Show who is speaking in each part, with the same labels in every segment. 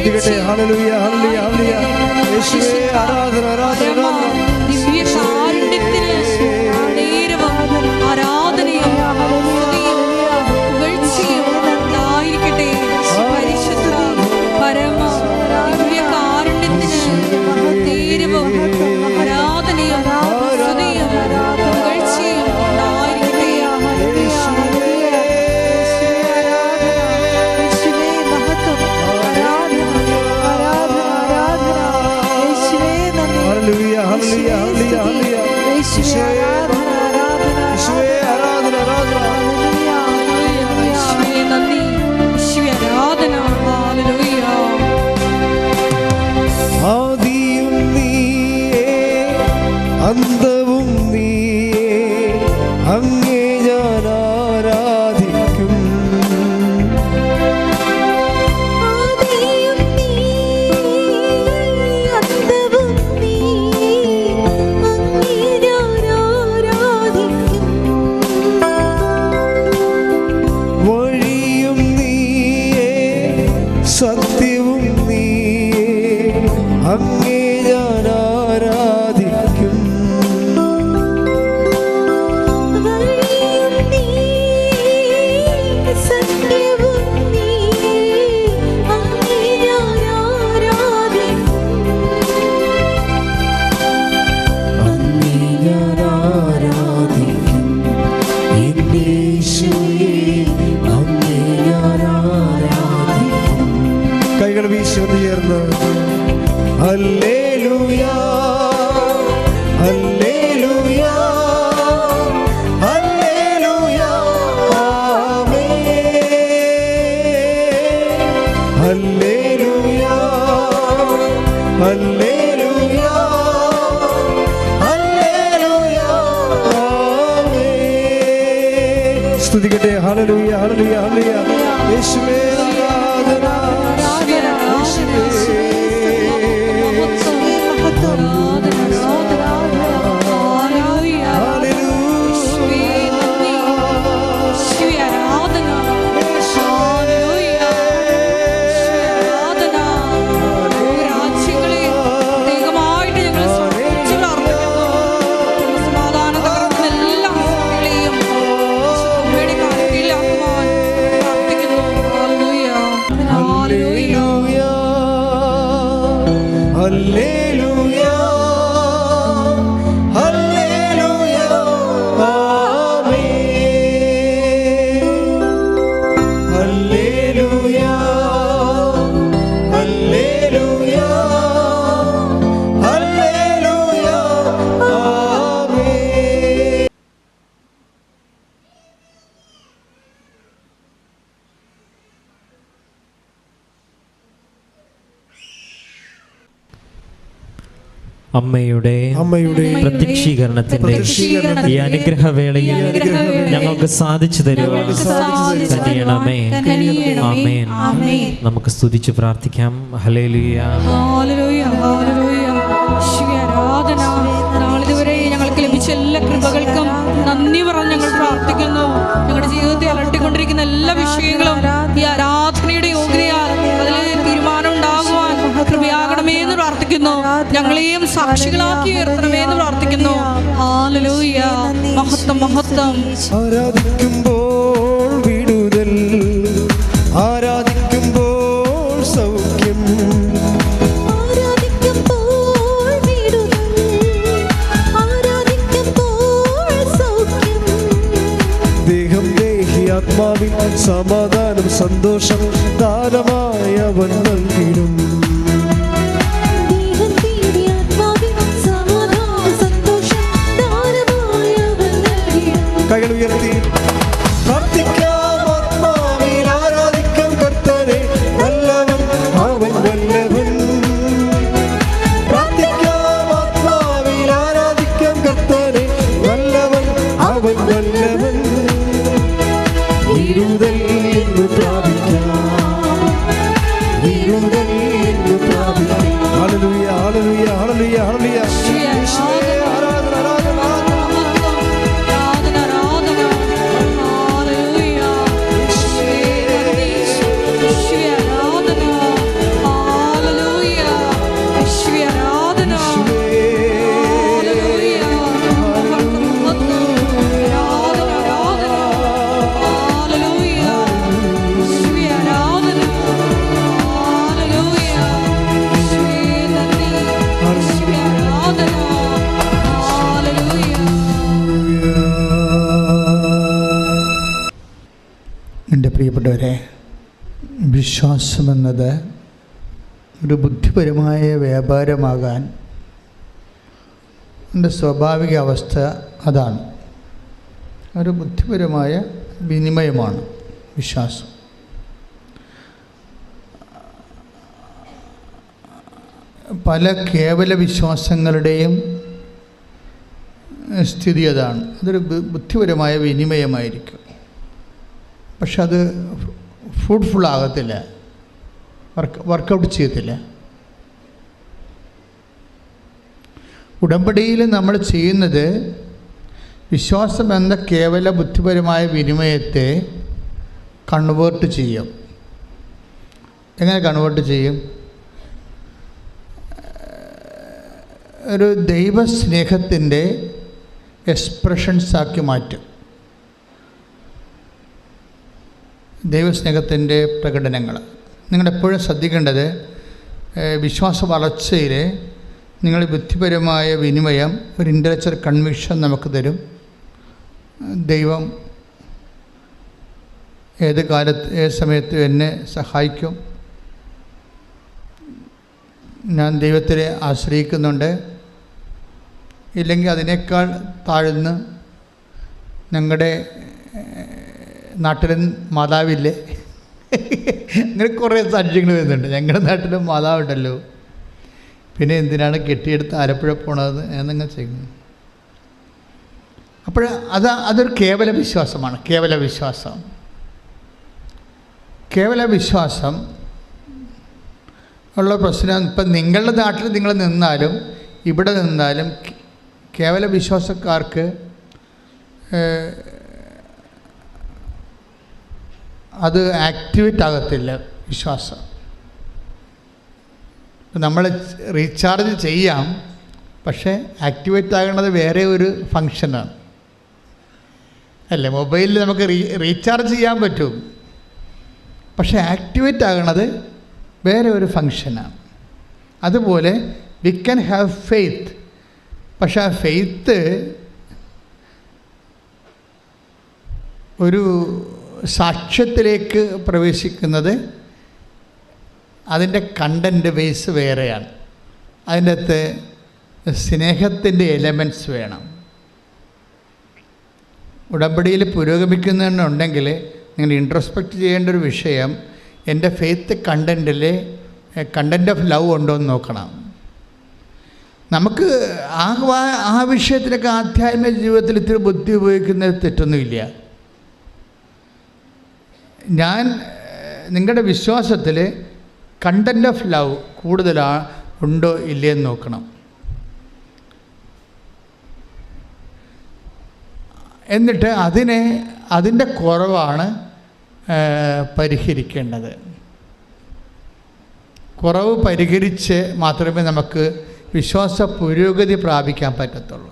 Speaker 1: സ്തുതിക്കട്ടെ. ഹല്ലേലൂയ ഹല്ലേലൂയ ഹല്ലേലൂയ. യേശുവേ ആരാധന ആരാധന.
Speaker 2: ദിവ്യ കാരുണ്യത്തിന് നേരവും ആരാധനയും പുകഴ്ചയും ഉണ്ടായിരിക്കട്ടെ. പരിശുദ്ധ പരമ ദിവ്യ കാരുണ്യത്തിന് നേരവും ആരാധനയും സ്തുതിയും പുകഴ്ചയും ഉണ്ടായിരിക്കട്ടെ.
Speaker 1: ഹല്ലേലൂയ ഹല്ലേലൂയ ഹല്ലേലൂയ ഹല്ലേലൂയ. യേശുവേ ആരാധന ആരാധന.
Speaker 2: യേശുവേ നന്ദി, യേശുവേ ആരാധന. ഹല്ലേലൂയ.
Speaker 1: ആദിയും നീയേ അന്തവും നീയേ, അങ്ങേ ഞാൻ ആരാധിക്കും. വഴിയും നീയേ സത്യവും നീയേ, അങ്ങേ ഞാൻ ആരാധിക്കും. അങ്ങേ ഞാൻ ആരാധിക്കും. എൻ്റെ യേശുവേ അങ്ങേ ഞാൻ ആരാധിക്കും. കൈകൾ വീശി ഒന്ന് ചേർന്ന് ഹല്ലേലൂയ ഹല്ലേലൂയ ഹല്ലേലൂയ ആമേൻ. ഹല്ലേലൂയ ഹല്ലേലൂയ ഹല്ലേലൂയ ആമേൻ. സ്തുതിക്കട്ടെ. ഹല്ലേലൂയ ഹല്ലേലൂയ ഹല്ലേലൂയ. യേശുവേ ആരാധന. ഹല്ലേലൂയ ഹല്ലേലൂയ ആമേൻ. ഹല്ലേലൂയ ഹല്ലേലൂയ ഹല്ലേലൂയ ആമേൻ.
Speaker 3: അമ്മയുടെ പ്രത്യക്ഷീകരണത്തിന്റെ ഈ അനുഗ്രഹവേളയിൽ ഞങ്ങൾക്ക് സാധിച്ചു തരുവാൻ കനിയണമേ. ആമേൻ. നമുക്ക് സ്തുതിച്ച് പ്രാർത്ഥിക്കാം. ഹല്ലേലൂയ
Speaker 2: ഹല്ലേലൂയ ഹല്ലേലൂയ. യേശുവേ ആരാധന. നാളിതുവരെ ഞങ്ങൾക്ക് ലഭിച്ച എല്ലാ കൃപകൾക്കും നന്ദി പറഞ്ഞ് ഞങ്ങൾ പ്രാർത്ഥിക്കുന്നു. ഞങ്ങളുടെ ജീവിതത്തെ അലട്ടിക്കൊണ്ടിരിക്കുന്ന എല്ലാ വിഷയങ്ങളും ഈ ആരാധനയുടെ യോഗ്യതയാൽ അതിൽ തീരുമാനം ഉണ്ടാകുവാൻ കൃപയാകണമേ എന്ന് പ്രാർത്ഥിക്കുന്നു. ഞങ്ങളെയും സാക്ഷികളാക്കി ഉയർത്തണമേ എന്ന് പ്രാർത്ഥിക്കുന്നു. ഹല്ലേലൂയ. മഹത്വം മഹത്വം.
Speaker 1: ആരാധിക്കുമ്പോൾ വിടുതൽ, ആരാധിക്കുമ്പോൾ സൗഖ്യം, ദേഹം ദേഹി ആത്മാവിൽ സമാധാനം സന്തോഷം ദാനമായി അവൻ നൽകിടും. കൈകൾ ഉയർത്തി പ്രാർത്ഥിക്കാം. ആത്മാവിൽ ആരാധിക്കാം കർത്താവേ, നല്ലവൻ അവൻ വല്ലവൻ. പ്രാർത്ഥിക്കാം. ആത്മാവിൽ ആരാധിക്കാം കർത്താവേ, നല്ലവൻ അവൻ വല്ലവൻ. വിടുതൽ എന്ന് പ്രാപിക്കാം, വിടുതൽ
Speaker 4: വിശ്വാസമെന്നത് ഒരു ബുദ്ധിപരമായ വ്യാപാരമാകാൻ എൻ്റെ സ്വാഭാവിക അവസ്ഥ അതാണ്. ഒരു ബുദ്ധിപരമായ വിനിമയമാണ് വിശ്വാസം. പല കേവല വിശ്വാസങ്ങളുടെയും സ്ഥിതി അതാണ്. അതൊരു ബുദ്ധിപരമായ വിനിമയമായിരിക്കും, പക്ഷെ അത് ഫ്രൂട്ട്ഫുൾ ആകത്തില്ല, വർക്കൗട്ട് ചെയ്യത്തില്ല. ഉടമ്പടിയിൽ നമ്മൾ ചെയ്യുന്നത് വിശ്വാസം എന്ന കേവല ബുദ്ധിപരമായ വിനിമയത്തെ കൺവേർട്ട് ചെയ്യും. എങ്ങനെ കൺവേർട്ട് ചെയ്യും? ഒരു ദൈവസ്നേഹത്തിൻ്റെ എക്സ്പ്രഷൻസാക്കി മാറ്റും. ദൈവസ്നേഹത്തിൻ്റെ പ്രകടനങ്ങൾ നിങ്ങളെപ്പോഴും ശ്രദ്ധിക്കേണ്ടത്, വിശ്വാസ വളർച്ചയിൽ നിങ്ങൾ ബുദ്ധിപരമായ വിനിമയം, ഒരു ഇൻ്റലക്ച്വൽ കൺവിക്ഷൻ നമുക്ക് തരും. ദൈവം ഏത് കാലത്ത് ഏത് സമയത്തും എന്നെ സഹായിക്കും, ഞാൻ ദൈവത്തിനെ ആശ്രയിക്കുന്നുണ്ട്. ഇല്ലെങ്കിൽ അതിനേക്കാൾ താഴ്ന്ന് ഞങ്ങളുടെ നാട്ടിലും മാതാവില്ലേ, അങ്ങനെ കുറേ സാക്ഷ്യങ്ങൾ വരുന്നുണ്ട്. ഞങ്ങളുടെ നാട്ടിലും മാതാവുണ്ടല്ലോ, പിന്നെ എന്തിനാണ് കെട്ടിയെടുത്ത് ആലപ്പുഴ പോണത് എന്നങ്ങനെ ചെയ്യുന്നു. അപ്പോൾ അതൊരു കേവല വിശ്വാസമാണ്. കേവല വിശ്വാസം ഉള്ള പ്രശ്നം, ഇപ്പം നിങ്ങളുടെ നാട്ടിൽ നിങ്ങൾ നിന്നാലും ഇവിടെ നിന്നാലും കേവല വിശ്വാസക്കാർക്ക് അത് ആക്ടിവേറ്റ് ആകത്തില്ല. വിശ്വാസം നമ്മൾ റീചാർജ് ചെയ്യാം, പക്ഷേ ആക്ടിവേറ്റ് ആകുന്നത് വേറെ ഒരു ഫങ്ഷനാണ് അല്ലേ. മൊബൈലിൽ നമുക്ക് റീചാർജ് ചെയ്യാൻ പറ്റും, പക്ഷേ ആക്ടിവേറ്റ് ആകുന്നത് വേറെ ഒരു ഫങ്ഷനാണ്. അതുപോലെ വി ക്യാൻ ഹാവ് ഫെയ്ത്ത്, പക്ഷെ ആ ഫെയ്ത്ത് ഒരു സാക്ഷ്യത്തിലേക്ക് പ്രവേശിക്കുന്നത് അതിൻ്റെ കണ്ടൻറ്റ് ബേസ് വേറെയാണ്. അതിൻ്റെ അകത്ത് സ്നേഹത്തിൻ്റെ എലമെൻറ്റ്സ് വേണം. ഉടമ്പടിയിൽ പുരോഗമിക്കുന്നുണ്ടെങ്കിൽ നിങ്ങൾ ഇൻട്രോസ്പെക്റ്റ് ചെയ്യേണ്ട ഒരു വിഷയം, എൻ്റെ ഫെയ്ത്ത് കണ്ടൻറ്റിൽ കണ്ടൻറ്റ് ഓഫ് ലവ് ഉണ്ടോ എന്ന് നോക്കണം. നമുക്ക് ആ വിഷയത്തിലൊക്കെ ആധ്യാത്മിക ജീവിതത്തിൽ ഇത്തിരി ബുദ്ധി ഉപയോഗിക്കുന്നത് തെറ്റൊന്നുമില്ല. ഞാൻ നിങ്ങളുടെ വിശ്വാസത്തിൽ കണ്ടൻറ്റ് ഓഫ് ലവ് ഉണ്ടോ ഇല്ലയെന്ന് നോക്കണം. എന്നിട്ട് അതിൻ്റെ കുറവാണ് പരിഹരിക്കേണ്ടത്. കുറവ് പരിഹരിച്ച് മാത്രമേ നമുക്ക് വിശ്വാസ പുരോഗതി പ്രാപിക്കാൻ പറ്റത്തുള്ളൂ.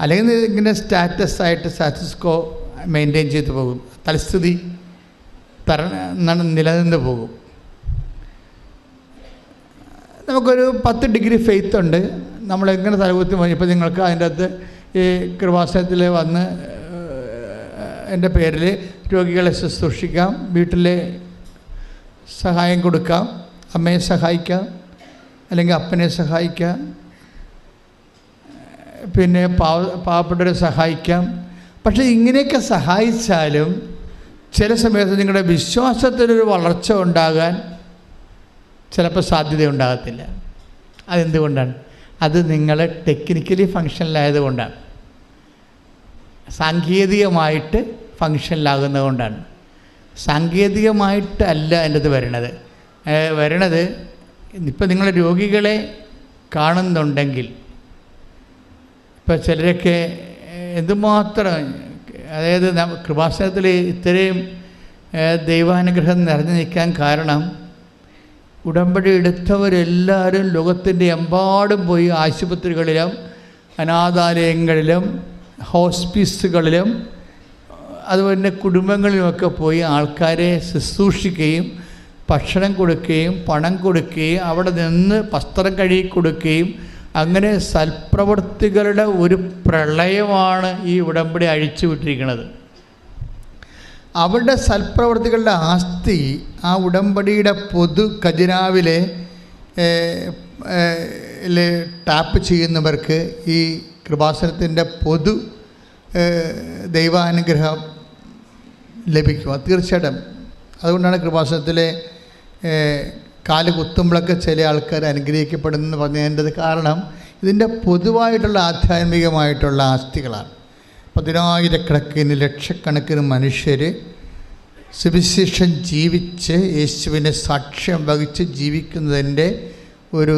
Speaker 4: അല്ലെങ്കിൽ ഇങ്ങനെ സ്റ്റാറ്റസ്കോ മെയിൻറ്റെയിൻ ചെയ്തു പോകും, തൽസ്ഥിതി നിലനിന്ന് പോകും. നമുക്കൊരു 10 ഡിഗ്രി ഫെയ്ത്ത് ഉണ്ട്, നമ്മളെങ്ങനെ തലകുത്തി പോയി. ഇപ്പോൾ നിങ്ങൾക്ക് അതിൻ്റെ അകത്ത് ഈ കൃപാസനത്തിൽ വന്ന് എൻ്റെ പേരിൽ രോഗികളെ ശുശ്രൂഷിക്കാം, വീട്ടിലെ സഹായം കൊടുക്കാം, അമ്മയെ സഹായിക്കാം, അല്ലെങ്കിൽ അപ്പനെ സഹായിക്കാം, പിന്നെ പാവപ്പെട്ടവരെ സഹായിക്കാം. പക്ഷേ ഇങ്ങനെയൊക്കെ സഹായിച്ചാലും ചില സമയത്ത് നിങ്ങളുടെ വിശ്വാസത്തിനൊരു വളർച്ച ഉണ്ടാകാൻ ചിലപ്പോൾ സാധ്യതയുണ്ടാകത്തില്ല. അതെന്തുകൊണ്ടാണ്? അത് നിങ്ങൾ ടെക്നിക്കലി ഫങ്ഷനിലായതുകൊണ്ടാണ്, സാങ്കേതികമായിട്ട് ഫങ്ഷനിലാകുന്നതുകൊണ്ടാണ്. സാങ്കേതികമായിട്ടല്ല എൻ്റെ അത് വരണത്. ഇപ്പം നിങ്ങൾ രോഗികളെ കാണുന്നുണ്ടെങ്കിൽ, ഇപ്പോൾ ചിലരൊക്കെ എന്തുമാത്രം, അതായത് കൃപാസനത്തിൽ ഇത്രയും ദൈവാനുഗ്രഹം നിറഞ്ഞു നിൽക്കാൻ കാരണം ഉടമ്പടി എടുത്തവരെല്ലാവരും ലോകത്തിൻ്റെ എമ്പാടും പോയി ആശുപത്രികളിലും അനാഥാലയങ്ങളിലും ഹോസ്പിസുകളിലും അതുപോലെ കുടുംബങ്ങളിലുമൊക്കെ പോയി ആൾക്കാരെ ശുശ്രൂഷിക്കുകയും ഭക്ഷണം കൊടുക്കുകയും പണം കൊടുക്കുകയും അവിടെ നിന്ന് വസ്ത്രം കഴുകി കൊടുക്കുകയും അങ്ങനെ സൽപ്രവൃത്തികളുടെ ഒരു പ്രളയമാണ് ഈ ഉടമ്പടി അഴിച്ചു വിട്ടിരിക്കുന്നത്. അവരുടെ സൽപ്രവൃത്തികളുടെ ആസ്തി ആ ഉടമ്പടിയുടെ പൊതു ഖജനാവിലെ ടാപ്പ് ചെയ്യുന്നവർക്ക് ഈ കൃപാസനത്തിൻ്റെ പൊതു ദൈവാനുഗ്രഹം ലഭിക്കും. അത് തീർച്ചയായിട്ടും. അതുകൊണ്ടാണ് കൃപാസനത്തിലെ കാല് കുത്തുമ്പോഴൊക്കെ ചില ആൾക്കാർ അനുഗ്രഹിക്കപ്പെടുന്നു പറഞ്ഞതിൻ്റെ കാരണം ഇതിൻ്റെ പൊതുവായിട്ടുള്ള ആധ്യാത്മികമായിട്ടുള്ള ആസ്തികളാണ്. 10,000 ലക്ഷക്കണക്കിന് മനുഷ്യർ സുവിശേഷം ജീവിച്ച് യേശുവിനെ സാക്ഷ്യം വഹിച്ച് ജീവിക്കുന്നതിൻ്റെ ഒരു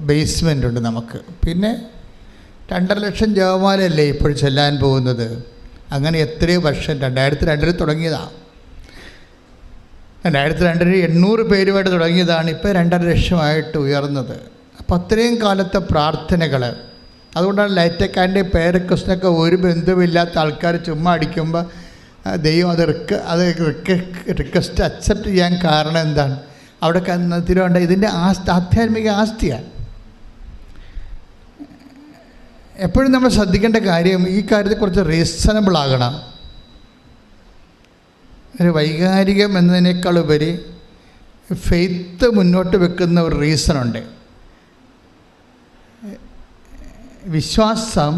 Speaker 4: ബേസ്മെൻ്റ് ഉണ്ട് നമുക്ക്. പിന്നെ 2.5 ലക്ഷം ജപമാലയല്ലേ ഇപ്പോൾ ചെല്ലാൻ പോകുന്നത്. അങ്ങനെ എത്രയോ വർഷം 2002 തുടങ്ങിയതാണ്. 2002 800 പേരുമായിട്ട് തുടങ്ങിയതാണ്. ഇപ്പോൾ 2.5 ലക്ഷമായിട്ട് ഉയർന്നത്. അപ്പോൾ അത്രയും കാലത്തെ പ്രാർത്ഥനകൾ. അതുകൊണ്ടാണ് ലൈറ്റക്കാരൻ്റെ പേരക്വസ്റ്റിനൊക്കെ ഒരു ബന്ധവുമില്ലാത്ത ആൾക്കാർ ചുമ്മാ അടിക്കുമ്പോൾ ദൈവം അത് റിക്വസ്റ്റ് അക്സെപ്റ്റ് ചെയ്യാൻ കാരണം എന്താണ്? അവിടെ തിരുവണ്ട ഇതിൻ്റെ ആധ്യാത്മിക ആസ്തിയാണ്. എപ്പോഴും നമ്മൾ ശ്രദ്ധിക്കേണ്ട കാര്യം ഈ കാര്യത്തിൽ കുറച്ച് റീസണബിൾ ആകണം. ഒരു വൈകാരികം എന്നതിനേക്കാൾ ഉപരി ഫെയ്ത്ത് മുന്നോട്ട് വെക്കുന്ന ഒരു റീസണുണ്ട്. വിശ്വാസം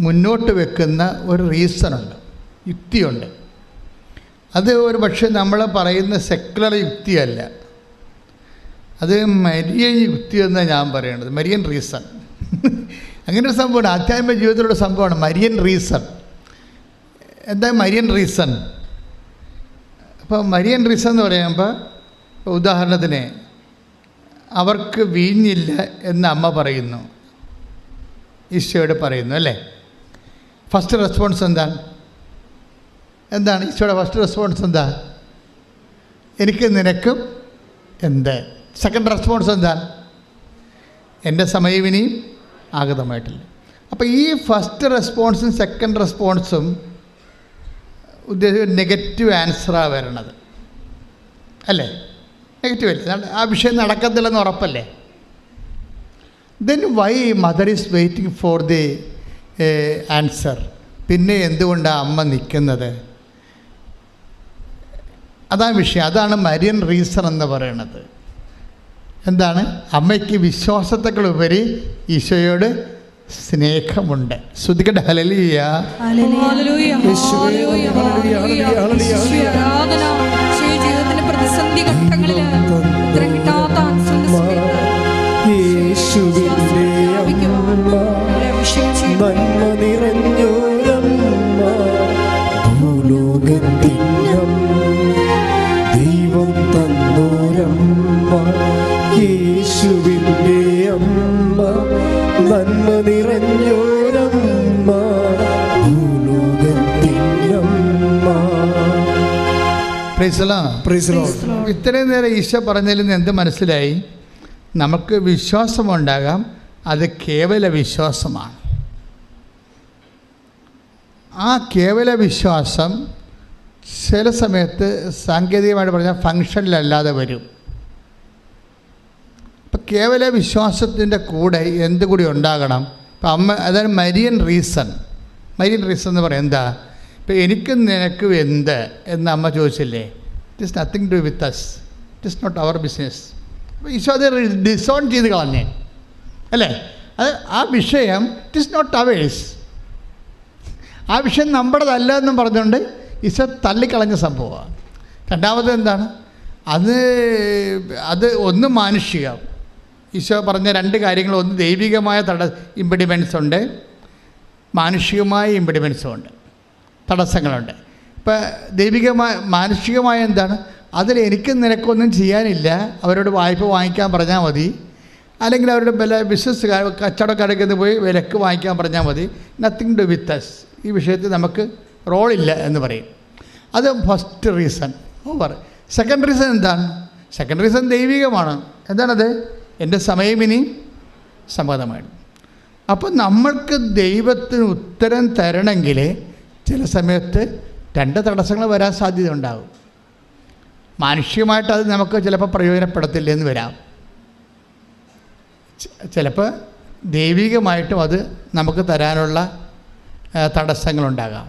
Speaker 4: മുന്നോട്ട് വെക്കുന്ന ഒരു റീസണുണ്ട്, യുക്തിയുണ്ട്. അത് ഒരു പക്ഷേ നമ്മൾ പറയുന്ന സെക്കുലർ യുക്തിയല്ല, അത് മരിയൻ യുക്തി എന്നാണ് ഞാൻ പറയണത്. മരിയൻ റീസൺ അങ്ങനെ ഒരു സംഭവമാണ്. ആധ്യാത്മിക ജീവിതത്തിലുള്ള സംഭവമാണ് മരിയൻ റീസൺ. എന്താ മരിയൻ റീസൺ? അപ്പോൾ മരിയൻ റീസൺ എന്ന് പറയുമ്പോൾ ഉദാഹരണത്തിന് അവർക്ക് വീഞ്ഞില്ല എന്ന് അമ്മ പറയുന്നു, ഈശോയോട് പറയുന്നു അല്ലേ. ഫസ്റ്റ് റെസ്പോൺസ് എന്താണ്? ഈശോയുടെ ഫസ്റ്റ് റെസ്പോൺസ് എന്താ? എനിക്ക് നിനക്കും എന്ത്. സെക്കൻഡ് റെസ്പോൺസ് എന്താണ്? എൻ്റെ സമയം ഇനിയും ആഗതമായിട്ടില്ല. അപ്പോൾ ഈ ഫസ്റ്റ് റെസ്പോൺസും സെക്കൻഡ് റെസ്പോൺസും ഉദ്ദേശിച്ച നെഗറ്റീവ് ആൻസറാണ് വരണത് അല്ലേ? നെഗറ്റീവ് അല്ലേ? ആ വിഷയം നടക്കത്തില്ലെന്ന് ഉറപ്പല്ലേ? Then why mother is waiting for the answer? പിന്നെ എന്തുകൊണ്ടാണ് അമ്മ നിൽക്കുന്നത്? അതാണ് വിഷയം. അതാണ് മരിയൻ റീസൺ എന്ന് പറയുന്നത്. എന്താണ്? അമ്മയ്ക്ക് വിശ്വാസത്തെക്കാളുപരി ഈശോയോട് സ്നേഹമുണ്ട്. ശ്രുതിക്കട്ടെ ഹല്ലേലൂയ.
Speaker 2: ജീവിതത്തിന്റെ പ്രതിസന്ധി ഘട്ടങ്ങളിൽ
Speaker 1: നന്മ നിറഞ്ഞോരമ്മ ദൈവം തന്നോരമ്മ യേശുവിൻ്റെ അമ്മ നന്മ നിറഞ്ഞോരമ്മ ഭൂലോകത്തിനമ്മ.
Speaker 4: ഇത്രയും നേരം ഈശോ പറഞ്ഞതിൽ നിന്ന് എന്ത് മനസ്സിലായി? നമുക്ക് വിശ്വാസമുണ്ടാകാം, അത് കേവല വിശ്വാസമാണ്. ആ കേവല വിശ്വാസം ചില സമയത്ത് സാങ്കേതികമായിട്ട് പറഞ്ഞാൽ ഫങ്ഷനിലല്ലാതെ വരും. അപ്പം കേവല വിശ്വാസത്തിൻ്റെ കൂടെ എന്തുകൂടി ഉണ്ടാകണം? ഇപ്പം അമ്മ അതാണ് മരിയൻ റീസൺ. മരിയൻ റീസൺ എന്ന് പറയാം എന്താ? ഇപ്പം എനിക്കും നിനക്കും എന്ത് എന്ന് അമ്മ ചോദിച്ചില്ലേ? It is nothing to with us, it is not our business. അപ്പോൾ ഈശോ അത് ഡിസോൺ ചെയ്ത് കളഞ്ഞേ അല്ലേ? അത് ആ വിഷയം ഇറ്റ് ഈസ് നോട്ട് അവേഴ്സ്, ആ വിഷയം നമ്മുടേതല്ല എന്നും പറഞ്ഞുകൊണ്ട് ഈശോ തള്ളിക്കളഞ്ഞ സംഭവമാണ്. രണ്ടാമത് എന്താണ്? അത് ഒന്ന് മാനുഷികം. ഈശോ പറഞ്ഞ രണ്ട് കാര്യങ്ങൾ, ഒന്ന് ദൈവികമായ ഇമ്പിഡിമെൻസ് ഉണ്ട്, മാനുഷികമായ ഇമ്പിഡിമെൻസും ഉണ്ട്, തടസ്സങ്ങളുണ്ട്. ഇപ്പം മാനുഷികമായ എന്താണ്? അതിൽ എനിക്കും നിനക്കൊന്നും ചെയ്യാനില്ല, അവരോട് വായ്പ വാങ്ങിക്കാൻ പറഞ്ഞാൽ മതി, അല്ലെങ്കിൽ അവരുടെ ബിസിനസ് കച്ചവടക്കാരൊക്കെ പോയി വിലക്ക് വാങ്ങിക്കാൻ പറഞ്ഞാൽ മതി. നത്തിങ് ടു വിത്ത് അസ്, ഈ വിഷയത്തിൽ നമുക്ക് റോളില്ല എന്ന് പറയും. അത് first reason over. Second reason എന്താണ്? സെക്കൻഡ് റീസൺ ദൈവികമാണ്. എന്താണത്? എൻ്റെ സമയം ഇനി സമ്മതമാണ്. അപ്പോൾ നമ്മൾക്ക് ദൈവത്തിന് ഉത്തരം തരണമെങ്കിൽ ചില സമയത്ത് രണ്ട് തടസ്സങ്ങൾ വരാൻ സാധ്യത ഉണ്ടാകും. മാനുഷികമായിട്ട് അത് നമുക്ക് ചിലപ്പോൾ പ്രയോജനപ്പെടത്തില്ല എന്ന് വരാം. ചിലപ്പോൾ ദൈവികമായിട്ടും അത് നമുക്ക് തരാനുള്ള തടസ്സങ്ങളുണ്ടാകാം.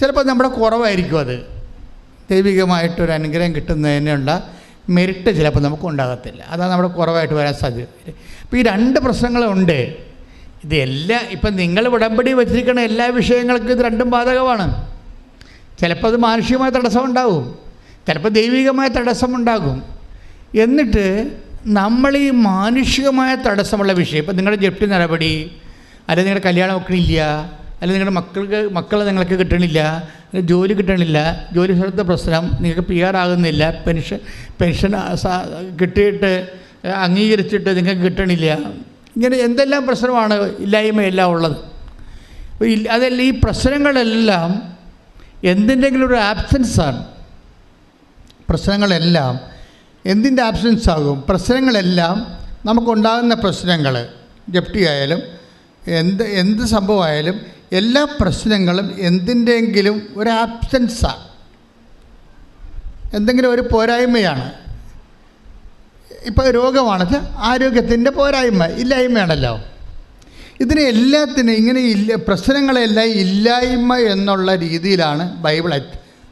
Speaker 4: ചിലപ്പോൾ നമ്മുടെ കുറവായിരിക്കും അത്. ദൈവികമായിട്ടൊരു അനുഗ്രഹം കിട്ടുന്നതിനുള്ള മെറിറ്റ് ചിലപ്പോൾ നമുക്ക് ഉണ്ടാകത്തില്ല. അതാണ് നമ്മുടെ കുറവായിട്ട് വരാൻ സാധ്യത. അപ്പോൾ ഈ രണ്ട് പ്രശ്നങ്ങളുണ്ട്. ഇതെല്ലാം ഇപ്പം നിങ്ങൾ ഉടമ്പടി വച്ചിരിക്കുന്ന എല്ലാ വിഷയങ്ങൾക്കും ഇത് രണ്ടും ബാധകമാണ്. ചിലപ്പോൾ അത് മാനുഷികമായ തടസ്സമുണ്ടാകും, ചിലപ്പോൾ ദൈവികമായ തടസ്സമുണ്ടാകും. എന്നിട്ട് നമ്മൾ ഈ മാനുഷികമായ തടസ്സമുള്ള വിഷയം, ഇപ്പം നിങ്ങളുടെ ജപ്തി നടപടി, അല്ലെങ്കിൽ നിങ്ങളുടെ കല്യാണം വെക്കണില്ല, അല്ലെങ്കിൽ നിങ്ങളുടെ മക്കളെ നിങ്ങൾക്ക് കിട്ടണില്ല, ജോലി കിട്ടണില്ല, ജോലി സ്ഥലത്തെ പ്രശ്നം, നിങ്ങൾക്ക് PR ആകുന്നില്ല, പെൻഷൻ കിട്ടിയിട്ട് അംഗീകരിച്ചിട്ട് നിങ്ങൾക്ക് കിട്ടണില്ല, ഇങ്ങനെ എന്തെല്ലാം പ്രശ്നമാണ് ഇല്ലായ്മയെല്ലാം ഉള്ളത്. അതെല്ലാം ഈ പ്രശ്നങ്ങളെല്ലാം എന്തിൻ്റെങ്കിലും ഒരു ആബ്സെൻസാണ്. പ്രശ്നങ്ങളെല്ലാം എന്തിൻ്റെ ആബ്സെൻസ് ആകും? പ്രശ്നങ്ങളെല്ലാം നമുക്കുണ്ടാകുന്ന പ്രശ്നങ്ങൾ, ജപ്തി ആയാലും എന്ത് സംഭവമായാലും എല്ലാ പ്രശ്നങ്ങളും എന്തിൻ്റെയെങ്കിലും ഒരു ആബ്സെൻസാണ്, എന്തെങ്കിലും ഒരു പോരായ്മയാണ്. ഇപ്പോൾ രോഗമാണെന്ന് ആരോഗ്യത്തിൻ്റെ പോരായ്മ, ഇല്ലായ്മയാണല്ലോ. ഇതിനെ എല്ലാത്തിനും ഇങ്ങനെ പ്രശ്നങ്ങളെല്ലാം ഇല്ലായ്മ എന്നുള്ള രീതിയിലാണ് ബൈബിൾ